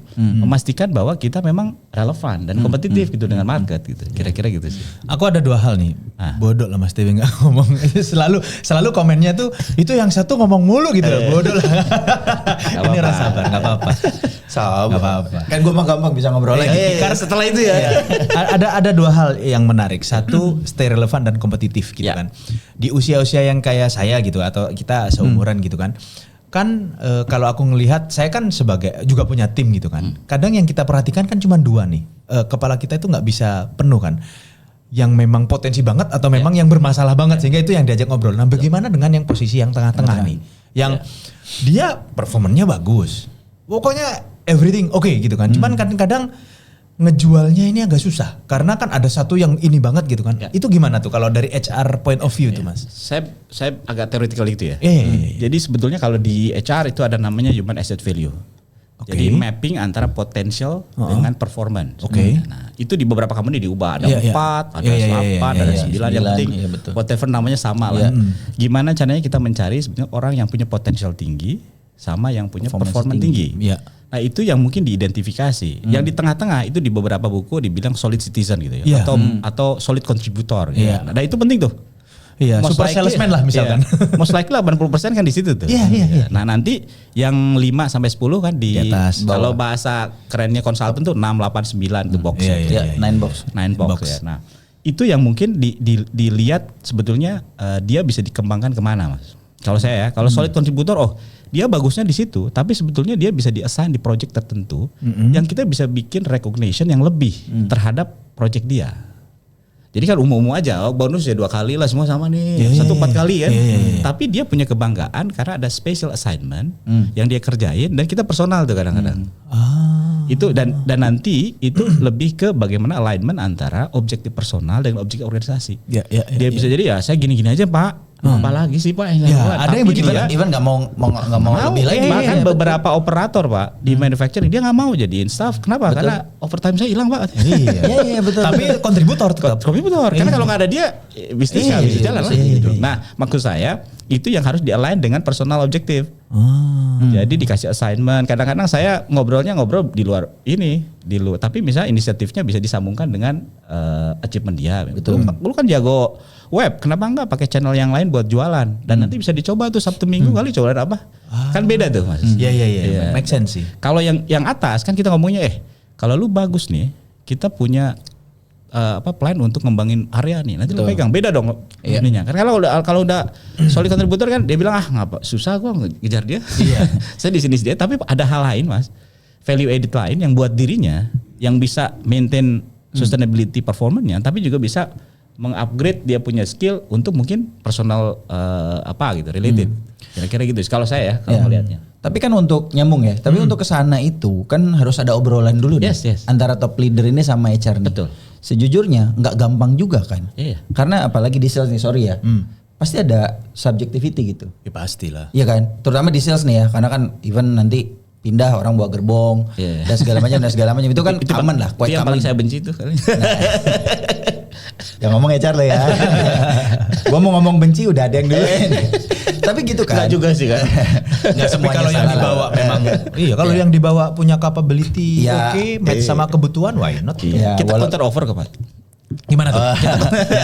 Memastikan bahwa kita memang relevan dan kompetitif gitu dengan market gitu. Kira-kira gitu sih.
Aku ada 2 hal nih. Bodoh lah Mas Dewi nggak ngomong. selalu komennya tuh itu yang satu ngomong mulu gitu. Bodoh lah. Ini rasa nggak apa-apa.
Nggak apa-apa. Kan gue mah gampang bisa ngobrol lagi.
Karena setelah itu ya.
Ada 2 hal yang menarik. Satu stay relevan dan kompetitif gitu kan. Di usia-usia yang kayak saya gitu atau kita seumuran gitu kan. Kan kalau aku ngelihat saya kan sebagai juga punya tim gitu kan. Kadang yang kita perhatikan kan cuma 2 nih. Kepala kita itu nggak bisa penuh kan. Yang memang potensi banget atau memang yang bermasalah banget sehingga itu yang diajak ngobrol. Nah, bagaimana dengan yang posisi yang tengah-tengah nih? Yang dia performanya bagus. Pokoknya everything oke gitu kan. Cuman kadang-kadang ngejualnya ini agak susah karena kan ada satu yang ini banget gitu kan. Itu gimana tuh kalau dari HR point of view tuh Mas?
Saya agak theoretical gitu ya. Jadi sebetulnya kalau di HR itu ada namanya human asset value. Jadi mapping antara potential dengan performance. Nah, itu di beberapa company diubah ada 4, ada 8, ada 9 yang penting whatever namanya sama lah. Gimana caranya kita mencari sebetulnya orang yang punya potensial tinggi sama yang punya performance tinggi. Nah itu yang mungkin diidentifikasi. Yang di tengah-tengah itu di beberapa buku dibilang solid citizen gitu ya, atau solid contributor. Gitu. Nah itu penting tuh.
Super salesman lah misalkan.
Most likely 80% kan di situ tuh. Nah nanti yang 5-10 kan di atas. Kalau bahasa kerennya konsultan tuh 6, 8, 9 itu box.
9 box.
9 box ya. Nah itu yang mungkin dilihat sebetulnya dia bisa dikembangkan kemana, Mas. Kalau saya ya, kalau solid contributor, dia bagusnya di situ, tapi sebetulnya dia bisa di-assign di project tertentu yang kita bisa bikin recognition yang lebih terhadap project dia. Jadi kan umum-umum aja, bonus ya 2 kali lah semua sama nih, 4 kali kan. Tapi dia punya kebanggaan karena ada special assignment yang dia kerjain dan kita personal tuh kadang-kadang. Itu dan nanti itu lebih ke bagaimana alignment antara objektif personal dan objektif organisasi. Dia bisa jadi ya saya gini-gini aja Pak. Apalagi sih Pak
ada yang begitu even nggak mau lebih lagi.
Bahkan beberapa operator Pak di manufacturing dia nggak mau jadiin staff. Kenapa? Betul. Karena overtime saya hilang Pak.
Iya betul.
Tapi kontributor tetap.
Kontributor. Karena kalau nggak ada dia bisnis nggak bisa jalan lah. Gitu. Nah maksud saya itu yang harus di-align dengan personal objektif. Jadi dikasih assignment. Kadang-kadang saya ngobrol di luar tapi misalnya inisiatifnya bisa disambungkan dengan achievement dia.
Betul.
Lu kan jago web, kenapa enggak pakai channel yang lain buat jualan? Dan nanti bisa dicoba tuh Sabtu Minggu kali jualan apa? Kan beda tuh Mas.
Iya. Make sense sih.
Kalau yang atas kan kita ngomongnya kalau lu bagus nih, kita punya plan untuk ngembangin area nih. Nanti lu pegang. Beda dong ininya. Karena kalau udah solid contributor kan dia bilang ngapa susah gua ngejar dia. Saya di sini dia, tapi ada hal lain Mas. Value added lain yang buat dirinya yang bisa maintain sustainability performance-nya, tapi juga bisa mengupgrade dia punya skill untuk mungkin personal related. Kira-kira gitu. Kalau saya kalau melihatnya.
Tapi kan untuk nyambung ya. Tapi untuk kesana itu kan harus ada obrolan dulu nih antara top leader ini sama HR nih.
Betul.
Sejujurnya nggak gampang juga kan. Karena apalagi di sales nih, sorry ya. Pasti ada subjectivity gitu.
Ya pastilah.
Iya kan. Terutama di sales nih ya. Karena kan even nanti pindah orang bawa gerbong dan segala macam itu kan common lah.
Itu yang paling saya benci tuh.
Yang ngomong HR lo ya. Gua mau ngomong benci udah ada yang duluin. Tapi gitu kan.
Enggak juga sih kan.
Enggak semuanya
kalau yang dibawa memang. Iya, kalau yang dibawa punya capability match sama kebutuhan why not?
Kita counter offer kapan?
Gimana tuh?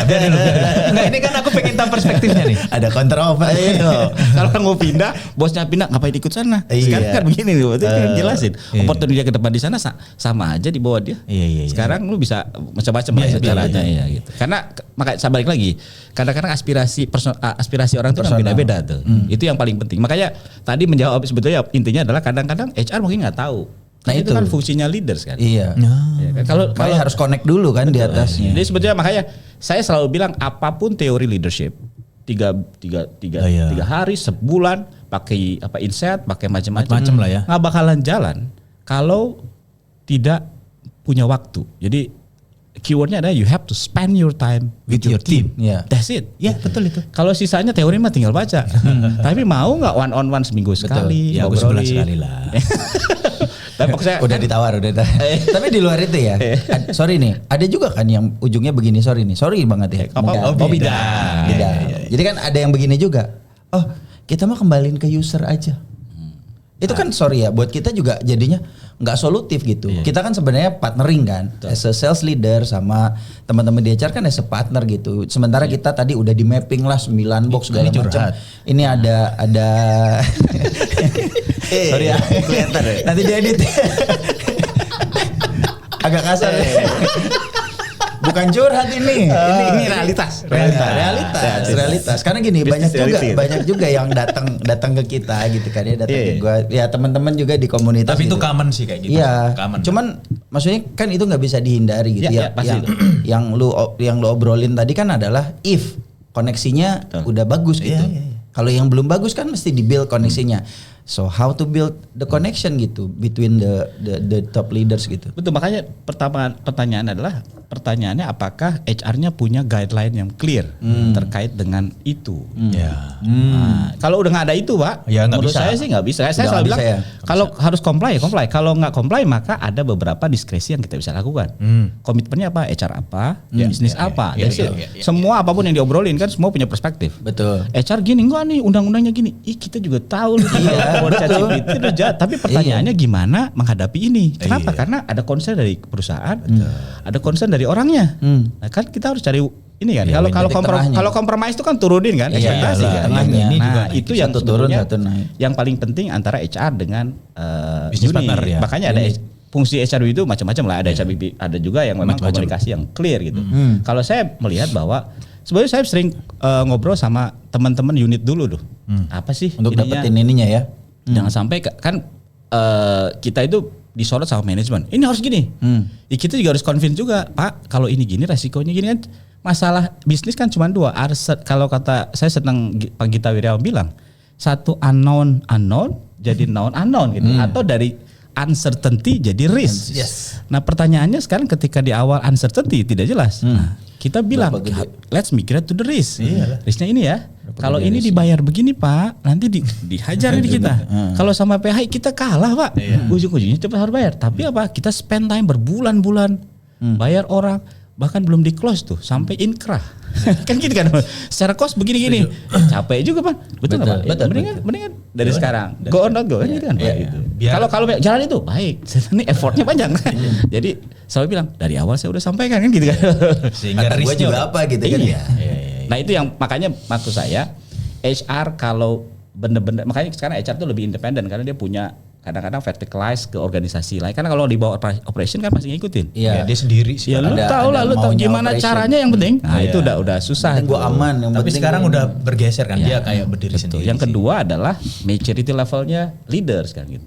Biar dulu. Enggak, ini kan aku pengen tahu perspektifnya nih.
Ada counter offer.
Kalau mau pindah, bosnya pindah ngapain ikut sana? Sekarang kan begini nih, berarti jelasin. Opportunity ke depan di sana sama aja di bawah dia. Sekarang lu bisa macam-macam caranya gitu. Karena makanya saya balik lagi. Kadang-kadang aspirasi orang itu kan beda-beda tuh. Itu yang paling penting. Makanya tadi menjawab sebetulnya intinya adalah kadang-kadang HR mungkin nggak tahu. Nah itu kan fungsinya leaders kan.
Iya.
Kalau
harus connect dulu kan di atasnya.
Jadi sebetulnya makanya saya selalu bilang apapun teori leadership, tiga hari, sebulan, pakai insight, pakai macam-macam
lah ya.
Nggak bakalan jalan kalau tidak punya waktu. Jadi keywordnya adalah you have to spend your time with your team. That's it.
Betul itu.
Kalau sisanya teori mah tinggal baca. Tapi mau nggak one on one seminggu sekali?
Ya sebulan sekali lah.
Udah ditawar. Tapi di luar itu ya, sorry nih, ada juga kan yang ujungnya begini, sorry banget ya.
Beda.
Jadi kan ada yang begini juga. Kita mah kembaliin ke user aja. Itu kan sorry ya, buat kita juga jadinya nggak solutif gitu. Kita kan sebenarnya partnering kan, as a sales leader sama teman-teman di HR kan as a partner gitu. Sementara kita tadi udah di mapping lah 9 box segala macam. Ini ada sorry ya, kelihatan ya. Nanti diedit. Agak kasar. Bukan curhat ini.
Ini realitas.
Realitas. Karena gini, banyak juga yang datang ke kita gitu kan ya, datang ke gua. Ya teman-teman juga di komunitas.
Tapi
gitu.
itu common sih kayak gitu.
Iya. Cuman maksudnya kan itu nggak bisa dihindari gitu ya. Yang lu obrolin tadi kan adalah if koneksinya udah bagus gitu. Kalau yang belum bagus kan mesti di-build koneksinya. So how to build the connection gitu between the top leaders gitu.
Betul, makanya pertanyaannya apakah HR-nya punya guideline yang clear terkait dengan itu. Nah, kalau udah nggak ada itu Pak, menurut saya sih nggak bisa. Saya selalu bilang kalau harus comply. Kalau nggak comply maka ada beberapa diskresi yang kita bisa lakukan. Komitmennya apa? HR apa? Bisnis apa? Semua apapun yang diobrolin kan semua punya perspektif.
Betul.
HR gini enggak nih, undang-undangnya gini. Kita juga tahu tapi pertanyaannya gimana menghadapi ini? Kenapa? Karena ada concern dari perusahaan, ada concern dari orangnya. Nah, kan kita harus cari ini kan. Kalau kompromis itu kan turunin kan ekspektasi kan. Nah, itu yang sebetulnya yang paling penting antara HR dengan
business partner ya.
Makanya ada fungsi HR itu macam-macam lah. Ada HRBP, ada juga yang memang komunikasi yang clear gitu. Kalau saya melihat bahwa sebenarnya saya sering ngobrol sama teman-teman unit dulu tuh. Apa sih
untuk dapetin ininya ya?
Jangan sampai kan kita itu disorot sama manajemen. Ini harus gini. Ya, kita juga harus convince juga, Pak. Kalau ini gini, resikonya gini kan. Masalah bisnis kan cuma dua. Kalau kata saya senang Pak Gita Wirjawan bilang, satu unknown jadi known unknown gitu, atau dari uncertainty jadi risk.
Yes.
Nah pertanyaannya sekarang ketika di awal uncertainty tidak jelas, nah, kita bilang let's migrate to the risk. Risknya ini ya. Kalau ini dibayar begini Pak, nanti dihajar ini kita. Kalau sama PHI kita kalah Pak, ujung-ujungnya cepat harus bayar. Tapi apa? Kita spend time berbulan-bulan bayar orang. Bahkan belum di close tuh sampai inkrah. Kan gitu kan. Secara cost begini-gini. Capek juga Pak. Betul enggak Pak?
Betul.
Mendingan dari sekarang. Go or not go kan gitu kan. Kalau jalan itu baik. Ini effortnya panjang. Jadi selalu bilang dari awal saya udah sampaikan kan gitu kan.
Sehingga gue juga apa gitu kan ya.
Nah itu yang makanya maksud saya HR kalau bener-bener, makanya sekarang HR tuh lebih independen karena dia punya kadang-kadang verticalize ke organisasi lain. Karena kalau di bawah operation kan masih ngikutin.
Iya. Dia sendiri sih.
Ya lu tahu lah, lu tahu gimana caranya yang penting. Nah itu udah susah.
Gue aman.
Tapi sekarang udah bergeser kan, dia kayak berdiri sendiri.
Yang kedua adalah maturity levelnya leaders kan gitu.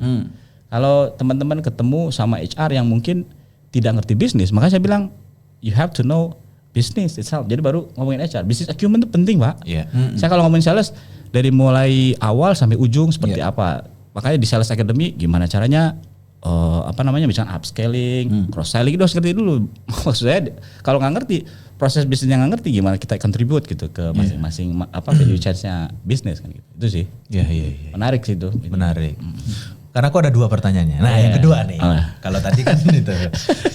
Kalau teman-teman ketemu sama HR yang mungkin tidak ngerti bisnis, makanya saya bilang you have to know business itself. Jadi baru ngomongin HR. Business acumen itu penting Pak. Saya kalau ngomongin sales dari mulai awal sampai ujung seperti apa. Makanya di Sales Academy gimana caranya misalnya upscaling, cross selling itu harus ngerti dulu. Maksud saya kalau nggak ngerti proses bisnisnya nggak ngerti gimana kita contribute gitu ke masing-masing value chain-nya bisnis kan gitu. Itu sih. Iya. Menarik sih itu.
Menarik. Karena aku ada dua pertanyaannya. Nah, yang kedua nih. Kalau tadi kan itu.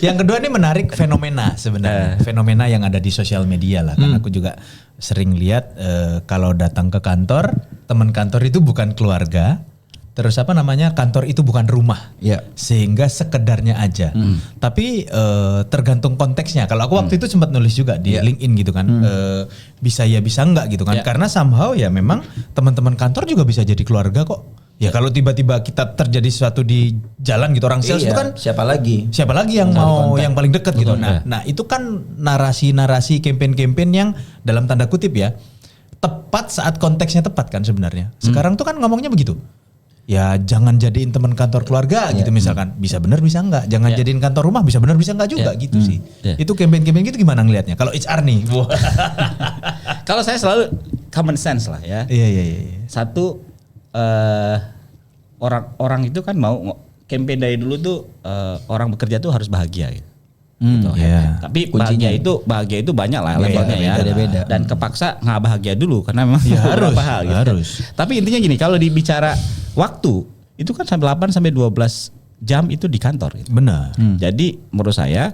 Yang kedua nih menarik fenomena sebenarnya. Fenomena yang ada di sosial media lah. Karena aku juga sering lihat kalau datang ke kantor, teman kantor itu bukan keluarga. Terus kantor itu bukan rumah, sehingga sekedarnya aja. Tapi tergantung konteksnya. Kalau aku waktu itu sempat nulis juga di LinkedIn gitu kan, bisa ya bisa enggak gitu kan. Karena somehow ya memang teman-teman kantor juga bisa jadi keluarga kok. Ya kalau tiba-tiba kita terjadi sesuatu di jalan gitu orang sales itu kan
siapa lagi
yang mau yang paling dekat gitu. Nah itu kan narasi-narasi campaign-campaign yang dalam tanda kutip ya tepat saat konteksnya tepat kan sebenarnya. Sekarang tuh kan ngomongnya begitu. Ya jangan jadiin teman kantor keluarga gitu misalkan. Bisa benar bisa enggak. Jangan jadiin kantor rumah, bisa benar bisa enggak juga gitu sih. Itu campaign-campaign gitu gimana ngelihatnya? Kalau HR nih.
Kalau saya selalu common sense lah ya.
Iya.
Satu orang itu kan mau campaign dari dulu tuh orang bekerja tuh harus bahagia gitu. Tapi bahagia itu banyak lah levelnya ya.
Beda.
Dan kepaksa nggak bahagia dulu karena memang beberapa hal gitu.
Harus.
Tapi intinya gini, kalau dibicara waktu itu kan sampai 8 sampai 12 jam itu di kantor gitu.
Benar.
Jadi menurut saya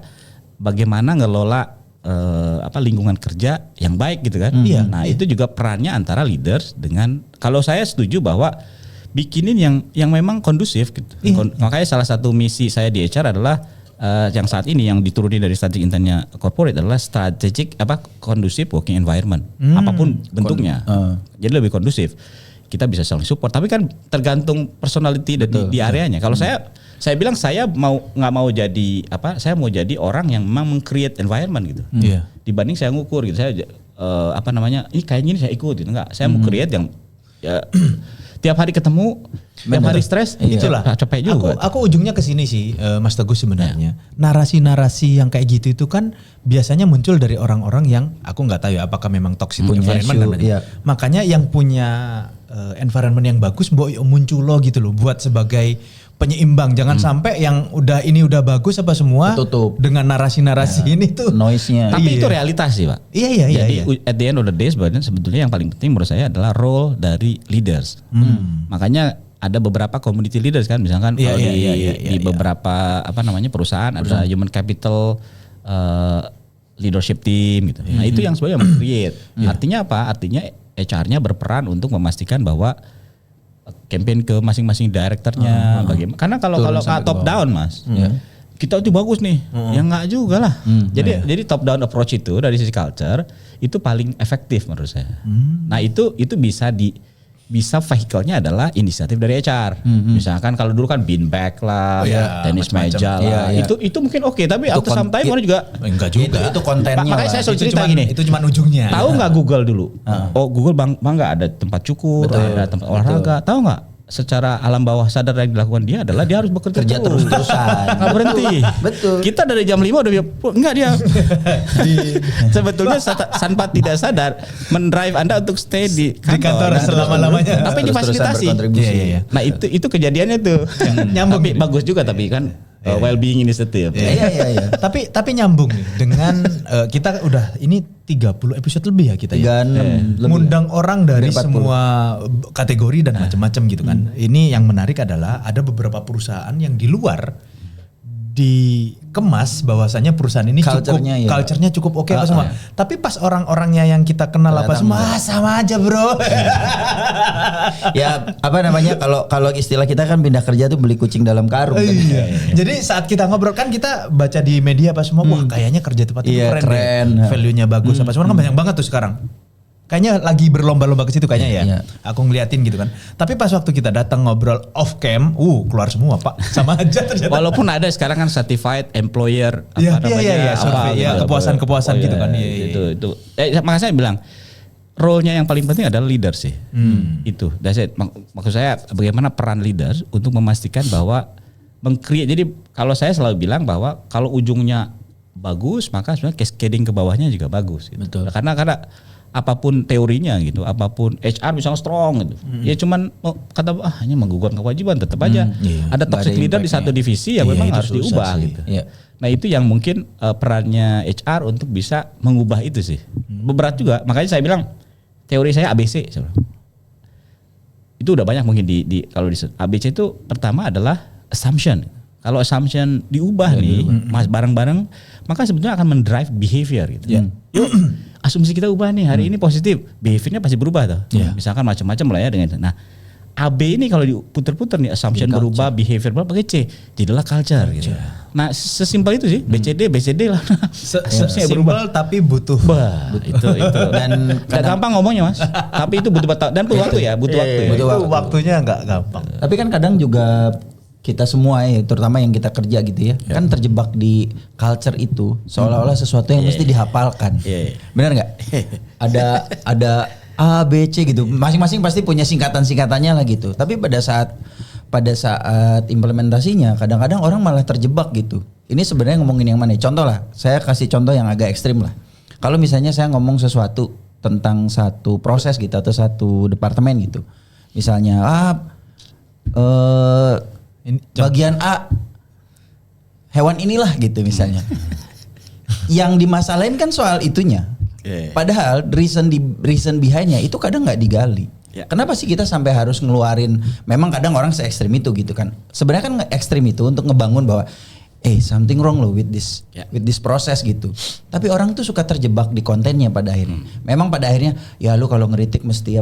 bagaimana ngelola lingkungan kerja yang baik gitu kan. Nah, itu juga perannya antara leaders dengan, kalau saya setuju bahwa bikinin yang memang kondusif gitu. Makanya salah satu misi saya di HR adalah yang saat ini yang diturunin dari strategic intentnya corporate adalah strategic kondusif working environment apapun bentuknya. Jadi lebih kondusif. Kita bisa saling support, tapi kan tergantung personality di areanya. Kalau saya bilang saya nggak mau jadi saya mau jadi orang yang memang meng-create environment gitu. Dibanding saya ngukur gitu. Saya ini kayaknya ini saya ikut gitu. Enggak, saya mau create yang tiap hari ketemu, tiap hari stres, itulah capek juga.
Aku ujungnya ke sini sih, Mas Teguh sebenarnya. Narasi-narasi yang kayak gitu itu kan biasanya muncul dari orang-orang yang aku nggak tahu ya apakah memang toxic environment. Makanya yang punya environment yang bagus, muncul lo gitu loh, buat sebagai penyeimbang. Jangan sampai yang udah bagus apa semua tutup dengan narasi-narasi ini tuh
noise-nya.
Tapi itu realitas sih Pak. Jadi at the end of the day sebetulnya yang paling penting menurut saya adalah role dari leaders. Makanya ada beberapa community leaders kan, misalkan di beberapa perusahaan ada human capital leadership team gitu. Nah itu yang sebenarnya create. Artinya apa? Artinya HR-nya berperan untuk memastikan bahwa campaign ke masing-masing direkturnya bagaimana. Karena kalau top down Mas, kita itu bagus nih, ya enggak juga lah. Jadi top down approach itu dari sisi culture itu paling efektif menurut saya. Nah itu bisa bisa vehicle-nya adalah inisiatif dari HR. Misalkan kalau dulu kan beanbag lah, tenis meja lah. Itu mungkin oke, tapi after some time orang juga
enggak juga.
Itu kontennya.
Makanya saya selalu cerita gini.
Itu cuma ujungnya.
Tahu nggak Google dulu? Oh, Google bangga ada tempat cukur, ada tempat olahraga. Tahu nggak? Secara alam bawah sadar yang dilakukan dia adalah dia harus bekerja
terus-terusan.
Nggak berhenti.
Betul.
Kita dari jam 5 udah enggak dia. Sebetulnya tanpa tidak sadar mendrive Anda untuk stay di kantor
selama-lamanya.
Tapi difasilitasi. Nah, itu kejadiannya tuh. Nyambung. Tapi bagus juga tapi kan well-being initiative.
Iya.
Tapi nyambung nih dengan kita udah ini 30 episode lebih ya kita ya. Ngundang orang dari semua kategori dan macam-macam gitu kan. Ini yang menarik adalah ada beberapa perusahaan yang di luar dikemas bahwasanya perusahaan ini culture-nya cukup oke apa semua. Tapi pas orang-orangnya yang kita kenal apa semua sama aja bro.
Ya apa namanya kalau istilah kita kan pindah kerja tuh beli kucing dalam karung.
Jadi saat kita ngobrol kan kita baca di media apa semua, wah kayaknya kerja tempat itu keren. Value-nya bagus apa semua kan banyak banget tuh sekarang. Kayaknya lagi berlomba-lomba ke situ kayaknya ya. Aku ngeliatin gitu kan. Tapi pas waktu kita datang ngobrol off cam, keluar semua Pak. Sama aja ternyata.
Walaupun ada sekarang kan certified employer
kepuasan gitu kan.
Itu. Makanya saya bilang role-nya yang paling penting adalah leader sih. Itu. Maksud saya bagaimana peran leader untuk memastikan bahwa jadi kalau saya selalu bilang bahwa kalau ujungnya bagus maka sebenarnya cascading ke bawahnya juga bagus gitu.
Betul.
Karena apapun teorinya gitu, apapun HR misalnya strong gitu. Ya cuman kata hanya menggugurkan kewajiban tetap aja. Ada toxic leader di satu divisi yang memang harus diubah gitu. Nah, itu yang mungkin perannya HR untuk bisa mengubah itu sih. Berat juga. Makanya saya bilang teori saya ABC. Itu udah banyak mungkin kalau di ABC itu pertama adalah assumption. Kalau assumption diubah mas bareng-bareng, maka sebetulnya akan mendrive behavior gitu. Yuk, asumsi kita ubah nih, hari ini positif, behaviornya pasti berubah tuh. Misalkan macam-macam lah ya dengan. Nah, AB ini kalau diputer-puter nih, assumption berubah, behavior berubah, pakai C, jadilah culture gitu. Nah, sesimpel itu sih, BCD lah.
Sesimpel tapi butuh.
Itu. Dan nggak gampang ngomongnya mas, tapi itu butuh dan butuh waktu.
Waktunya nggak gampang.
Tapi kan kadang juga kita semua terutama yang kita kerja gitu ya, kan terjebak di culture itu seolah-olah sesuatu yang mesti dihafalkan. Benar nggak? Ada A, B, C gitu. Masing-masing pasti punya singkatan-singkatannya lah gitu. Tapi pada saat implementasinya kadang-kadang orang malah terjebak gitu. Ini sebenarnya ngomongin yang mana? Contoh lah, saya kasih contoh yang agak ekstrim lah. Kalau misalnya saya ngomong sesuatu tentang satu proses gitu atau satu departemen gitu. Misalnya bagian A hewan inilah gitu misalnya. Yang dimasalahin kan soal itunya. Padahal reason behind-nya itu kadang nggak digali. Kenapa sih kita sampai harus ngeluarin? Memang kadang orang se-ekstrim itu gitu kan. Sebenarnya kan ekstrim itu untuk ngebangun bahwa something wrong loh with this process gitu. Tapi orang tuh suka terjebak di kontennya pada akhirnya. Memang pada akhirnya ya lu kalau ngeritik mesti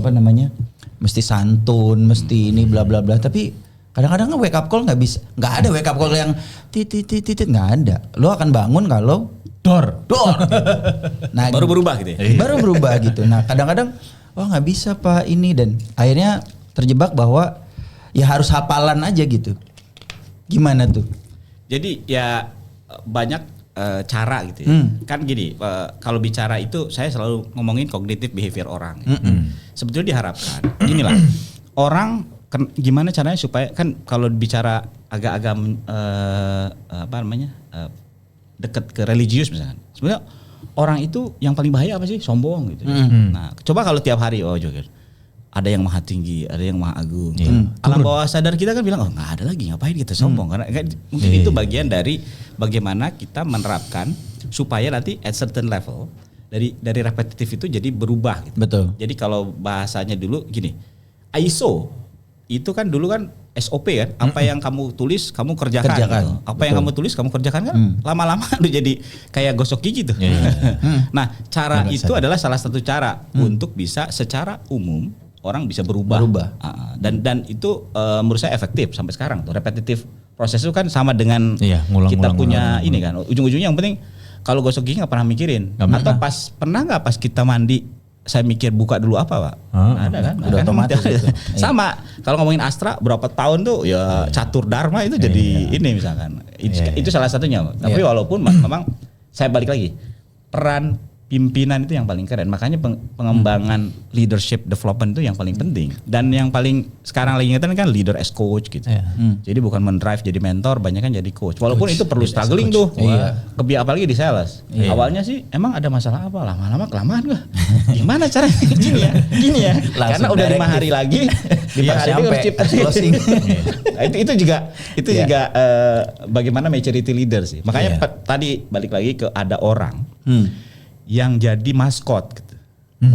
mesti santun, mesti ini bla bla bla. Tapi kadang-kadang wake up call nggak ada wake up call yang titit nggak ada. Lo akan bangun kalau dor. Nah,
baru berubah gitu.
Baru berubah gitu. Nah, kadang-kadang nggak bisa Pak ini, dan akhirnya terjebak bahwa ya harus hafalan aja gitu. Gimana tuh? Jadi ya banyak cara gitu ya. Kan gini, kalau bicara itu saya selalu ngomongin cognitive behavior orang. Sebetulnya diharapkan inilah orang gimana caranya supaya kan kalau bicara agak-agak dekat ke religius misalkan, sebenarnya orang itu yang paling bahaya apa sih? Sombong gitu. Nah, coba kalau tiap hari Joker ada yang maha tinggi, ada yang maha agung. Alam bawah sadar kita kan bilang nggak ada lagi, ngapain kita sombong, karena mungkin itu bagian dari bagaimana kita menerapkan supaya nanti at certain level dari repetitif itu jadi berubah. Gitu. Betul.
Jadi kalau bahasanya dulu gini, ISO itu kan dulu kan SOP kan, apa yang kamu tulis kamu kerjakan. Gitu. Apa yang kamu tulis kamu kerjakan kan, lama-lama udah jadi kayak gosok gigi tuh. Nah, cara itu adalah salah satu cara untuk bisa secara umum orang bisa berubah. Dan itu menurut saya efektif sampai sekarang tuh. Repetitif proses itu kan sama dengan kita punya ini kan. Ujung-ujungnya yang penting kalau gosok gigi nggak pernah mikirin. Atau pas kita mandi saya mikir buka dulu apa Pak? Ada kan?
Udah otomatis itu.
Sama kalau ngomongin Astra berapa tahun tuh ya catur dharma itu jadi ini misalkan. Itu salah satunya. Tapi walaupun memang saya balik lagi peran pimpinan itu yang paling keren. Makanya pengembangan leadership development itu yang paling penting. Dan yang paling sekarang lagi ingetan kan leader as coach gitu. Jadi bukan mendrive jadi mentor, banyak kan jadi coach. Walaupun itu perlu struggling tuh. Apalagi di sales. Awalnya sih emang ada masalah apa? Lama-lama kelamaan gua. Gimana caranya? Gini ya. Karena udah 5 hari lagi di hari itu harus closing. Itu juga bagaimana maturity leader sih. Makanya tadi balik lagi ke ada orang yang jadi maskot gitu.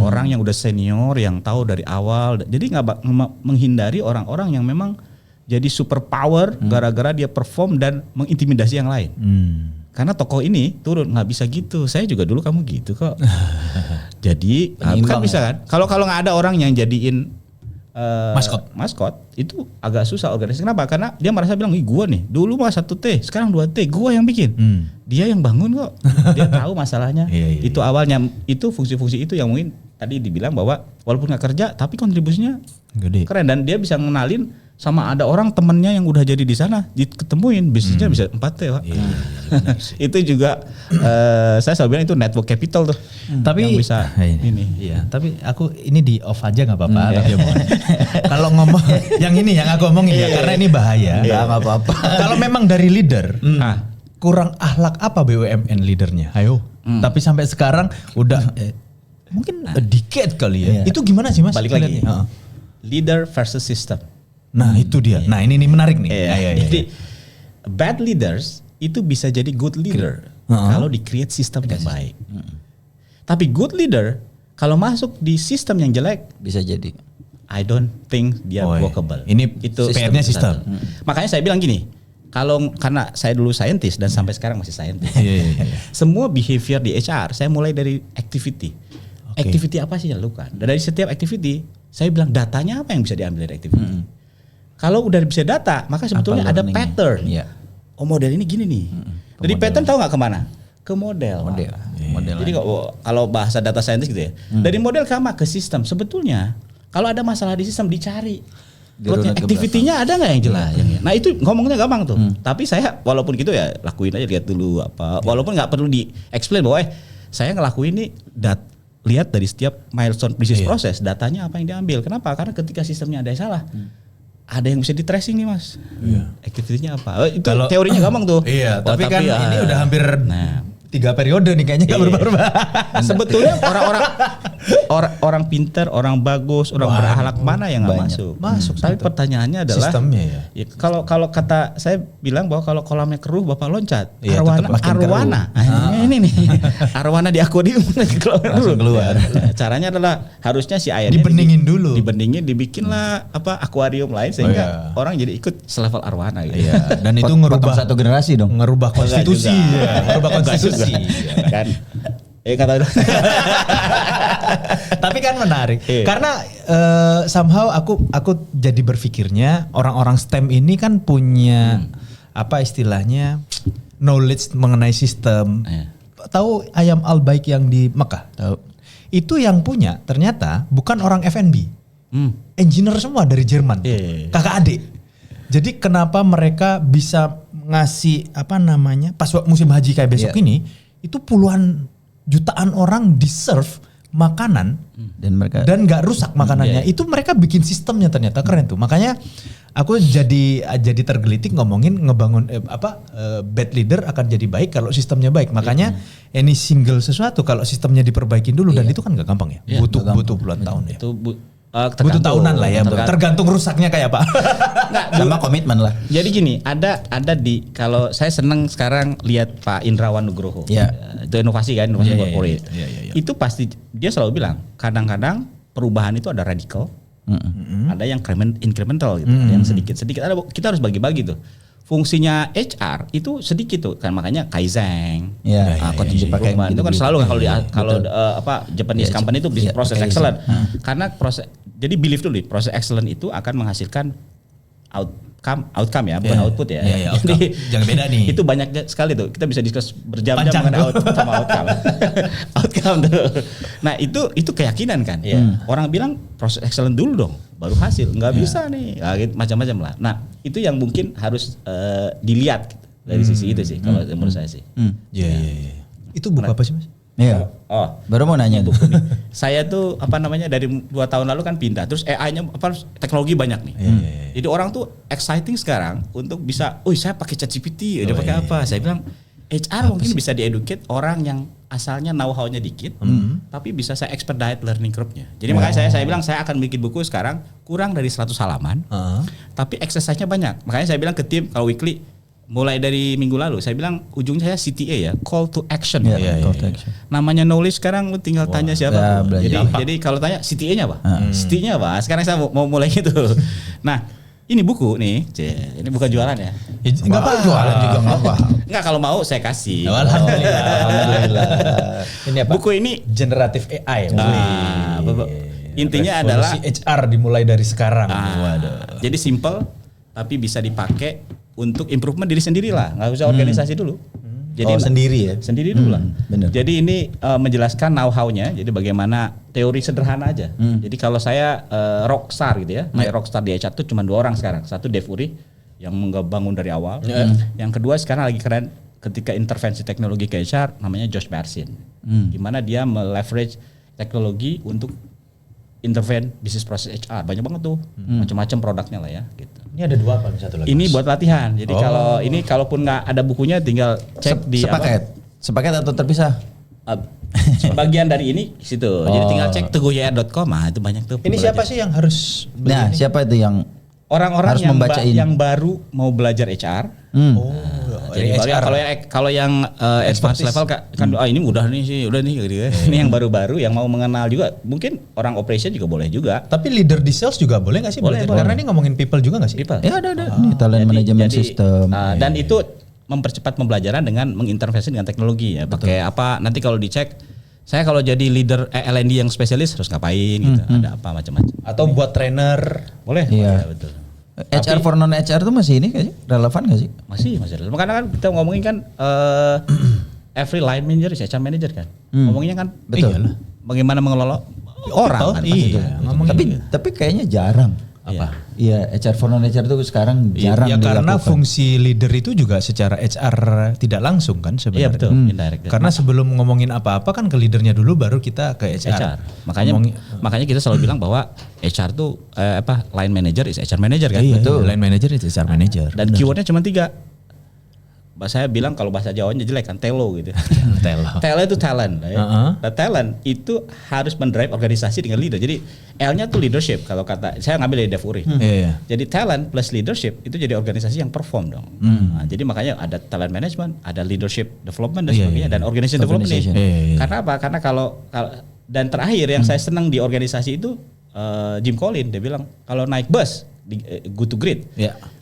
Orang yang udah senior yang tahu dari awal, jadi nggak menghindari orang-orang yang memang jadi super power gara-gara dia perform dan mengintimidasi yang lain. Karena tokoh ini turun nggak bisa gitu. Saya juga dulu kamu gitu kok. Jadi kan bisa kan? Kalau nggak ada orang yang jadiin maskot itu agak susah organisasi. Kenapa? Karena dia merasa bilang, gua nih dulu mah 1T, sekarang 2T, gua yang bikin. Dia yang bangun kok. Dia tahu masalahnya. Itu awalnya, itu fungsi-fungsi itu yang mungkin tadi dibilang bahwa walaupun nggak kerja tapi kontribusinya gede, keren, dan dia bisa ngenalin sama ada orang temennya yang udah jadi di sana, diketemuin bisnisnya bisa 4T Pak. Itu juga saya selalu bilang itu network capital tuh.
Tapi
yang bisa ini.
Iya, tapi aku ini di off aja nggak apa-apa. Kalau ngomong yang ini yang aku omongin ya, karena ini bahaya.
Nggak apa-apa.
Kalau memang dari leader kurang akhlak apa BUMN leadernya? Ayo. Tapi sampai sekarang udah mungkin a decade kali ya. Itu gimana sih Mas?
Balik lagi. Leader versus system.
Nah itu dia. Nah ini menarik nih.
Jadi bad leaders itu bisa jadi good leader kalau di create sistem yang baik. Tapi good leader kalau masuk di sistem yang jelek
bisa jadi.
I don't think dia workable.
Ini itu PR-nya sistem.
Makanya saya bilang gini, karena saya dulu scientist dan sampai sekarang masih scientist. Semua behavior di HR saya mulai dari activity. Activity apa sih yang dilakukan? Dan dari setiap activity saya bilang datanya apa yang bisa diambil dari activity. Kalau udah bisa data, maka sebetulnya ada pattern. Oh model ini gini nih. Jadi pattern tahu nggak kemana? Ke model. Jadi kalau bahasa data scientist gitu ya. Dari model ke sistem. Sebetulnya kalau ada masalah di sistem dicari. Activity-nya ada nggak yang jelas? Nah itu ngomongnya gampang tuh. Tapi saya walaupun gitu ya lakuin aja, lihat dulu apa. Walaupun nggak perlu di-explain bahwa saya ngelakuin ini lihat dari setiap milestone bisnis proses, datanya apa yang diambil. Kenapa? Karena ketika sistemnya ada yang salah, ada yang bisa di tracing nih Mas. Activity-nya apa? Itu kalau, teorinya gampang tuh.
Tapi kan ini udah hampir 3 periode nih kayaknya nggak berubah.
Sebetulnya orang pintar, orang bagus, orang berakhlak mana yang nggak masuk. Tapi pertanyaannya adalah sistemnya ya. Kalau kata saya bilang bahwa kalau kolamnya keruh bapak loncat. Arwana. Ini nih. Arwana di akuarium langsung keluar. Caranya adalah harusnya si airnya
dibeningin dulu.
Dibikinlah akuarium lain sehingga orang jadi ikut selevel arwana gitu.
Dan itu ngerubah
satu generasi dong.
Ngerubah konstitusi. Ngerubah konstitusi.
Kan kata
tapi kan menarik karena somehow aku jadi berpikirnya orang-orang STEM ini kan punya apa istilahnya knowledge mengenai sistem. Tahu ayam al-baik yang di Mekah? Tahu. Itu yang punya ternyata bukan orang F&B. Engineer semua dari Jerman. Kakak adik. Jadi kenapa mereka bisa ngasih pas musim haji kayak besok ini itu puluhan jutaan orang di-serve makanan dan nggak rusak makanannya. Itu mereka bikin sistemnya ternyata keren tuh. Makanya aku jadi tergelitik ngomongin ngebangun bad leader akan jadi baik kalau sistemnya baik. Makanya any single sesuatu kalau sistemnya diperbaikin dulu dan itu kan nggak gampang ya. Butuh puluhan tahun ya. Butuh tahunan lah ya, tergantung rusaknya kayak apa.
Sama komitmen lah.
Jadi gini, ada di kalau saya seneng sekarang lihat Pak Indrawan Nugroho, itu inovasi corporate. Itu pasti dia selalu bilang, kadang-kadang perubahan itu ada radikal, ada yang incremental gitu, ada yang sedikit-sedikit. Kita harus bagi-bagi tuh. Fungsinya HR itu sedikit tuh kan, makanya Kaizen, continuous improvement itu kan selalu kalau Japanese company itu proses excellent. Karena jadi believe dulu proses excellent itu akan menghasilkan outcome ya, bukan output ya.
Jadi jangan beda nih.
Itu banyak sekali tuh. Kita bisa diskus berjam-jam mengenai output sama outcome. Outcome tuh. Nah, itu keyakinan kan. Orang bilang proses excellent dulu dong, baru hasil. Enggak bisa nih. Nah, gitu, macam-macam lah. Nah, itu yang mungkin harus dilihat gitu, dari sisi itu sih kalau menurut saya sih.
Iya. Itu buku apa sih, Mas?
Iya. Baru mau nanya
buku nih. Saya tuh dari 2 tahun lalu kan pindah, terus AI-nya teknologi banyak nih. Jadi orang tuh exciting sekarang untuk bisa, saya pakai ChatGPT, dia pakai apa? Saya bilang HR mungkin bisa dieducate orang yang asalnya know-how-nya dikit, tapi bisa saya expedite learning curve-nya. Jadi makanya saya bilang saya akan bikin buku sekarang kurang dari 100 halaman, tapi exercise-nya banyak. Makanya saya bilang ke tim kalau weekly, mulai dari minggu lalu saya bilang ujungnya saya CTA ya, call to action. Call to action. Namanya knowledge sekarang lu tinggal tanya siapa. Jadi kalau tanya CTA-nya apa? CTA-nya apa? Sekarang saya mau mulai gitu. Nah, ini buku nih, ini bukan jualan ya.
Enggak apa jualan juga enggak apa.
Enggak, kalau mau saya kasih.
Alhamdulillah.
Ini apa? Buku ini
generative AI.
Intinya adalah
HR dimulai dari sekarang.
Jadi simple tapi bisa dipakai untuk improvement diri sendiri lah, nggak usah organisasi dulu. Jadi sendiri dulu lah.
Bener.
Jadi ini menjelaskan know-how-nya, jadi bagaimana teori sederhana aja. Jadi kalau saya rockstar gitu ya, rockstar di HR itu cuma 2 orang sekarang. Satu Dave Uri yang bangun dari awal, yang kedua sekarang lagi keren ketika intervensi teknologi ke HR namanya Josh Bersin, gimana dia meleverage teknologi untuk intervene bisnis proses HR. Banyak banget tuh, macam-macam produknya lah ya gitu.
Ini ada 2 apa? Satu lagi.
Ini buat latihan. Jadi kalau ini kalaupun nggak ada bukunya tinggal cek di
sepaket atau terpisah?
Bagian dari ini situ. Jadi tinggal cek teguhyr.com. Itu banyak tuh.
Ini siapa sih yang harus
Nah, siapa itu yang
orang-orang yang baru mau belajar HR? Jadi kalau yang advance level kan ini mudah nih sih, udah nih gitu ya. Ini yang baru-baru yang mau mengenal juga, mungkin orang operation juga boleh juga.
Tapi leader di sales juga boleh nggak sih?
Boleh.
Karena ini ngomongin people juga nggak sih?
People.
Ya ada. Ini talent management system.
Dan itu mempercepat pembelajaran dengan mengintervensi dengan teknologi ya. Pakai apa? Nanti kalau dicek, saya kalau jadi leader L&D yang spesialis harus ngapain gitu. Ada apa macam-macam.
Atau buat trainer
boleh.
Iya.
Betul.
HR for non HR tuh masih ini kayaknya relevan gak sih?
Masih relevan. Karena kan kita ngomongin kan every line manager is HR manager kan. Ngomonginnya kan
betul.
Bagaimana mengelola orang kan.
Tapi kayaknya jarang.
Apa?
Iya, HR for non HR tuh sekarang jarang
dilakukan. Karena fungsi leader itu juga secara HR tidak langsung kan sebenarnya.
Iya betul, indirect.
Karena sebelum ngomongin apa-apa kan ke leadernya dulu baru kita ke HR.
Makanya kita selalu bilang bahwa HR tuh line manager is HR manager kan.
Iya, betul. Line manager is HR manager.
Dan keywordnya cuma 3. Saya bilang kalau bahasa Jawanya jelek kan, telo gitu. Telo itu talent. Nah, talent itu harus mendrive organisasi dengan leader. Jadi L-nya tuh leadership kalau kata saya ngambil dari Dave Uri. Jadi talent plus leadership itu jadi organisasi yang perform dong. Nah, jadi makanya ada talent management, ada leadership development dan sebagainya dan organization development. Karena apa? Karena kalau dan terakhir yang saya senang di organisasi itu Jim Collins dia bilang kalau naik bus go to grid.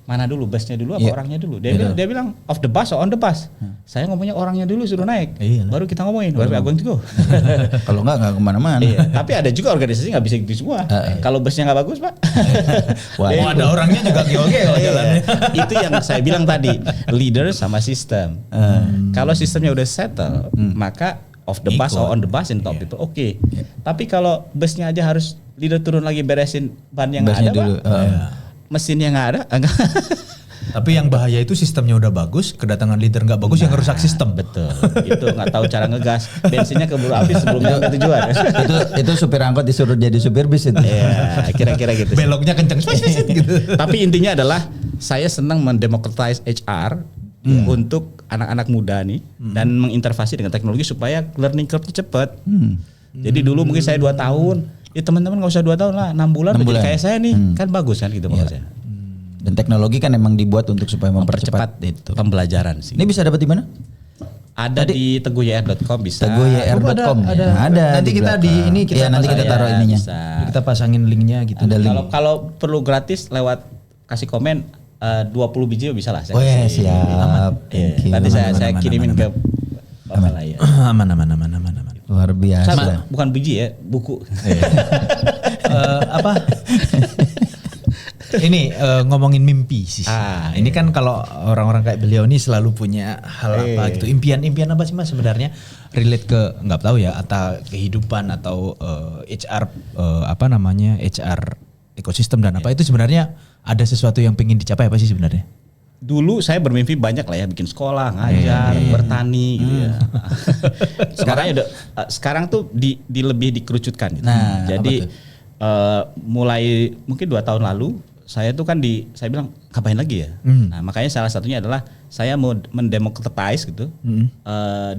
Mana dulu, busnya dulu apa orangnya dulu? Dia bilang off the bus or on the bus. Saya ngomongnya orangnya dulu suruh naik. Baru kita ngomongin where we are going to go.
Kalau enggak kemana-mana.
Tapi ada juga organisasi nggak bisa gitu semua. Kalau busnya nggak bagus Pak.
Ada orangnya juga geo-geo jalannya.
Itu yang saya bilang tadi, leader sama sistem. Kalau sistemnya udah settle, maka off the bus or on the bus in top people oke. Tapi kalau busnya aja harus leader turun lagi beresin ban yang nggak ada dulu. Mesinnya nggak ada.
Tapi yang bahaya itu sistemnya udah bagus, kedatangan leader nggak bagus yang ngerusak sistem.
Betul. Itu nggak tahu cara ngegas, bensinnya keburu habis sebelum sampai tujuan.
itu supir angkot disuruh jadi supir bis itu.
Iya, kira-kira gitu.
Beloknya kenceng gitu.
Tapi intinya adalah saya senang mendemocratize HR untuk anak-anak muda nih dan mengintervensi dengan teknologi supaya learning curve-nya cepat. Jadi dulu mungkin saya 2 tahun, ya teman-teman nggak usah 2 tahun lah, 6 bulan jadi kayak saya nih, kan bagus kan gitu maksud saya.
Dan teknologi kan emang dibuat untuk supaya mempercepat
itu pembelajaran sih.
Ini bisa dapat di mana?
Ada di teguhyr.com bisa.
Teguhyr.com ada.
Nanti kita
nanti kita taruh ininya.
Bisa. Kita pasangin linknya gitu.
Kalau perlu gratis lewat kasih komen 20 biji bisa lah.
Siap.
Nanti saya kirimin ke Bapak lah ya.
Aman.
Luar biasa.
Bukan biji ya, buku.
Ini ngomongin mimpi sih. Ini kan kalau orang-orang kayak beliau ini selalu punya hal apa gitu. Impian apa sih Mas sebenarnya? Relate ke nggak tahu ya, atau kehidupan atau HR HR ekosistem dan apa itu sebenarnya ada sesuatu yang pengen dicapai apa sih sebenarnya?
Dulu saya bermimpi banyak lah ya, bikin sekolah, ngajar, bertani gitu ya. Sekarang tuh lebih dikerucutkan gitu.
Nah,
jadi mulai mungkin 2 tahun lalu saya tuh kan saya bilang ngapain lagi ya. Nah makanya salah satunya adalah saya mau mendemokratis gitu. 2,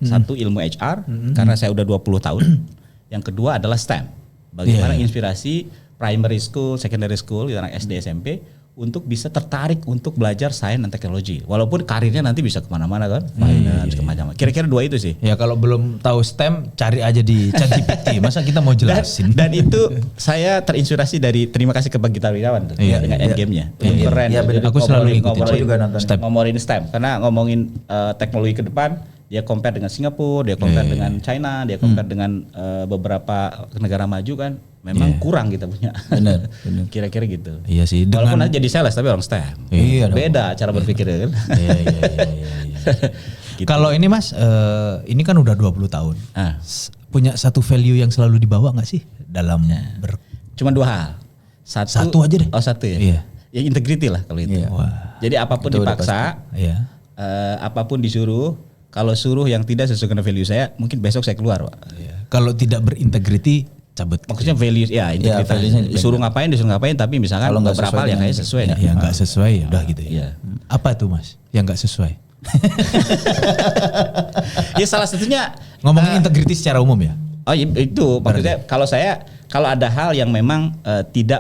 satu ilmu HR karena saya udah 20 tahun. Yang kedua adalah STEM. Bagaimana inspirasi primary school, secondary school, anak SD, SMP untuk bisa tertarik untuk belajar sains dan teknologi. Walaupun karirnya nanti bisa kemana-mana kan, finance, kemana-mana. Kira-kira 2 itu sih.
Ya kalau belum tahu STEM, cari aja di ChatGPT. Masa kita mau jelasin?
Dan itu saya terinspirasi dari, terima kasih ke Bang Gita Wirawan tuh, dengan Endgame-nya. Keren.
Ya, aku selalu
ngomongin STEM. Karena ngomongin teknologi ke depan, dia compare dengan Singapura, dia compare dengan China, dia compare dengan beberapa negara maju kan. Memang kurang kita punya. Benar. Kira-kira gitu.
Iya sih.
Walaupun aja jadi sales tapi orang STEM.
Iya.
Beda cara berpikirnya kan.
Iya. Gitu. Kalau ini Mas, ini kan udah 20 tahun. Punya satu value yang selalu dibawa nggak sih dalam
Cuma 2 hal.
Satu aja deh.
Oh, satu ya.
Iya.
Ya integrity lah kalau itu. Jadi apapun itu dipaksa, apapun disuruh, kalau suruh yang tidak sesuai dengan value saya, mungkin besok saya keluar, Pak.
Kalau tidak berintegrity, cabut.
Maksudnya values integritas. Disuruh ngapain, tapi misalkan kalau beberapa hal yang kayak sesuai.
Yang nggak sesuai udah gitu ya. Apa tuh Mas yang nggak sesuai?
Ya salah satunya
ngomongin integrity secara umum ya.
Oh itu maksudnya kalau ada hal yang memang tidak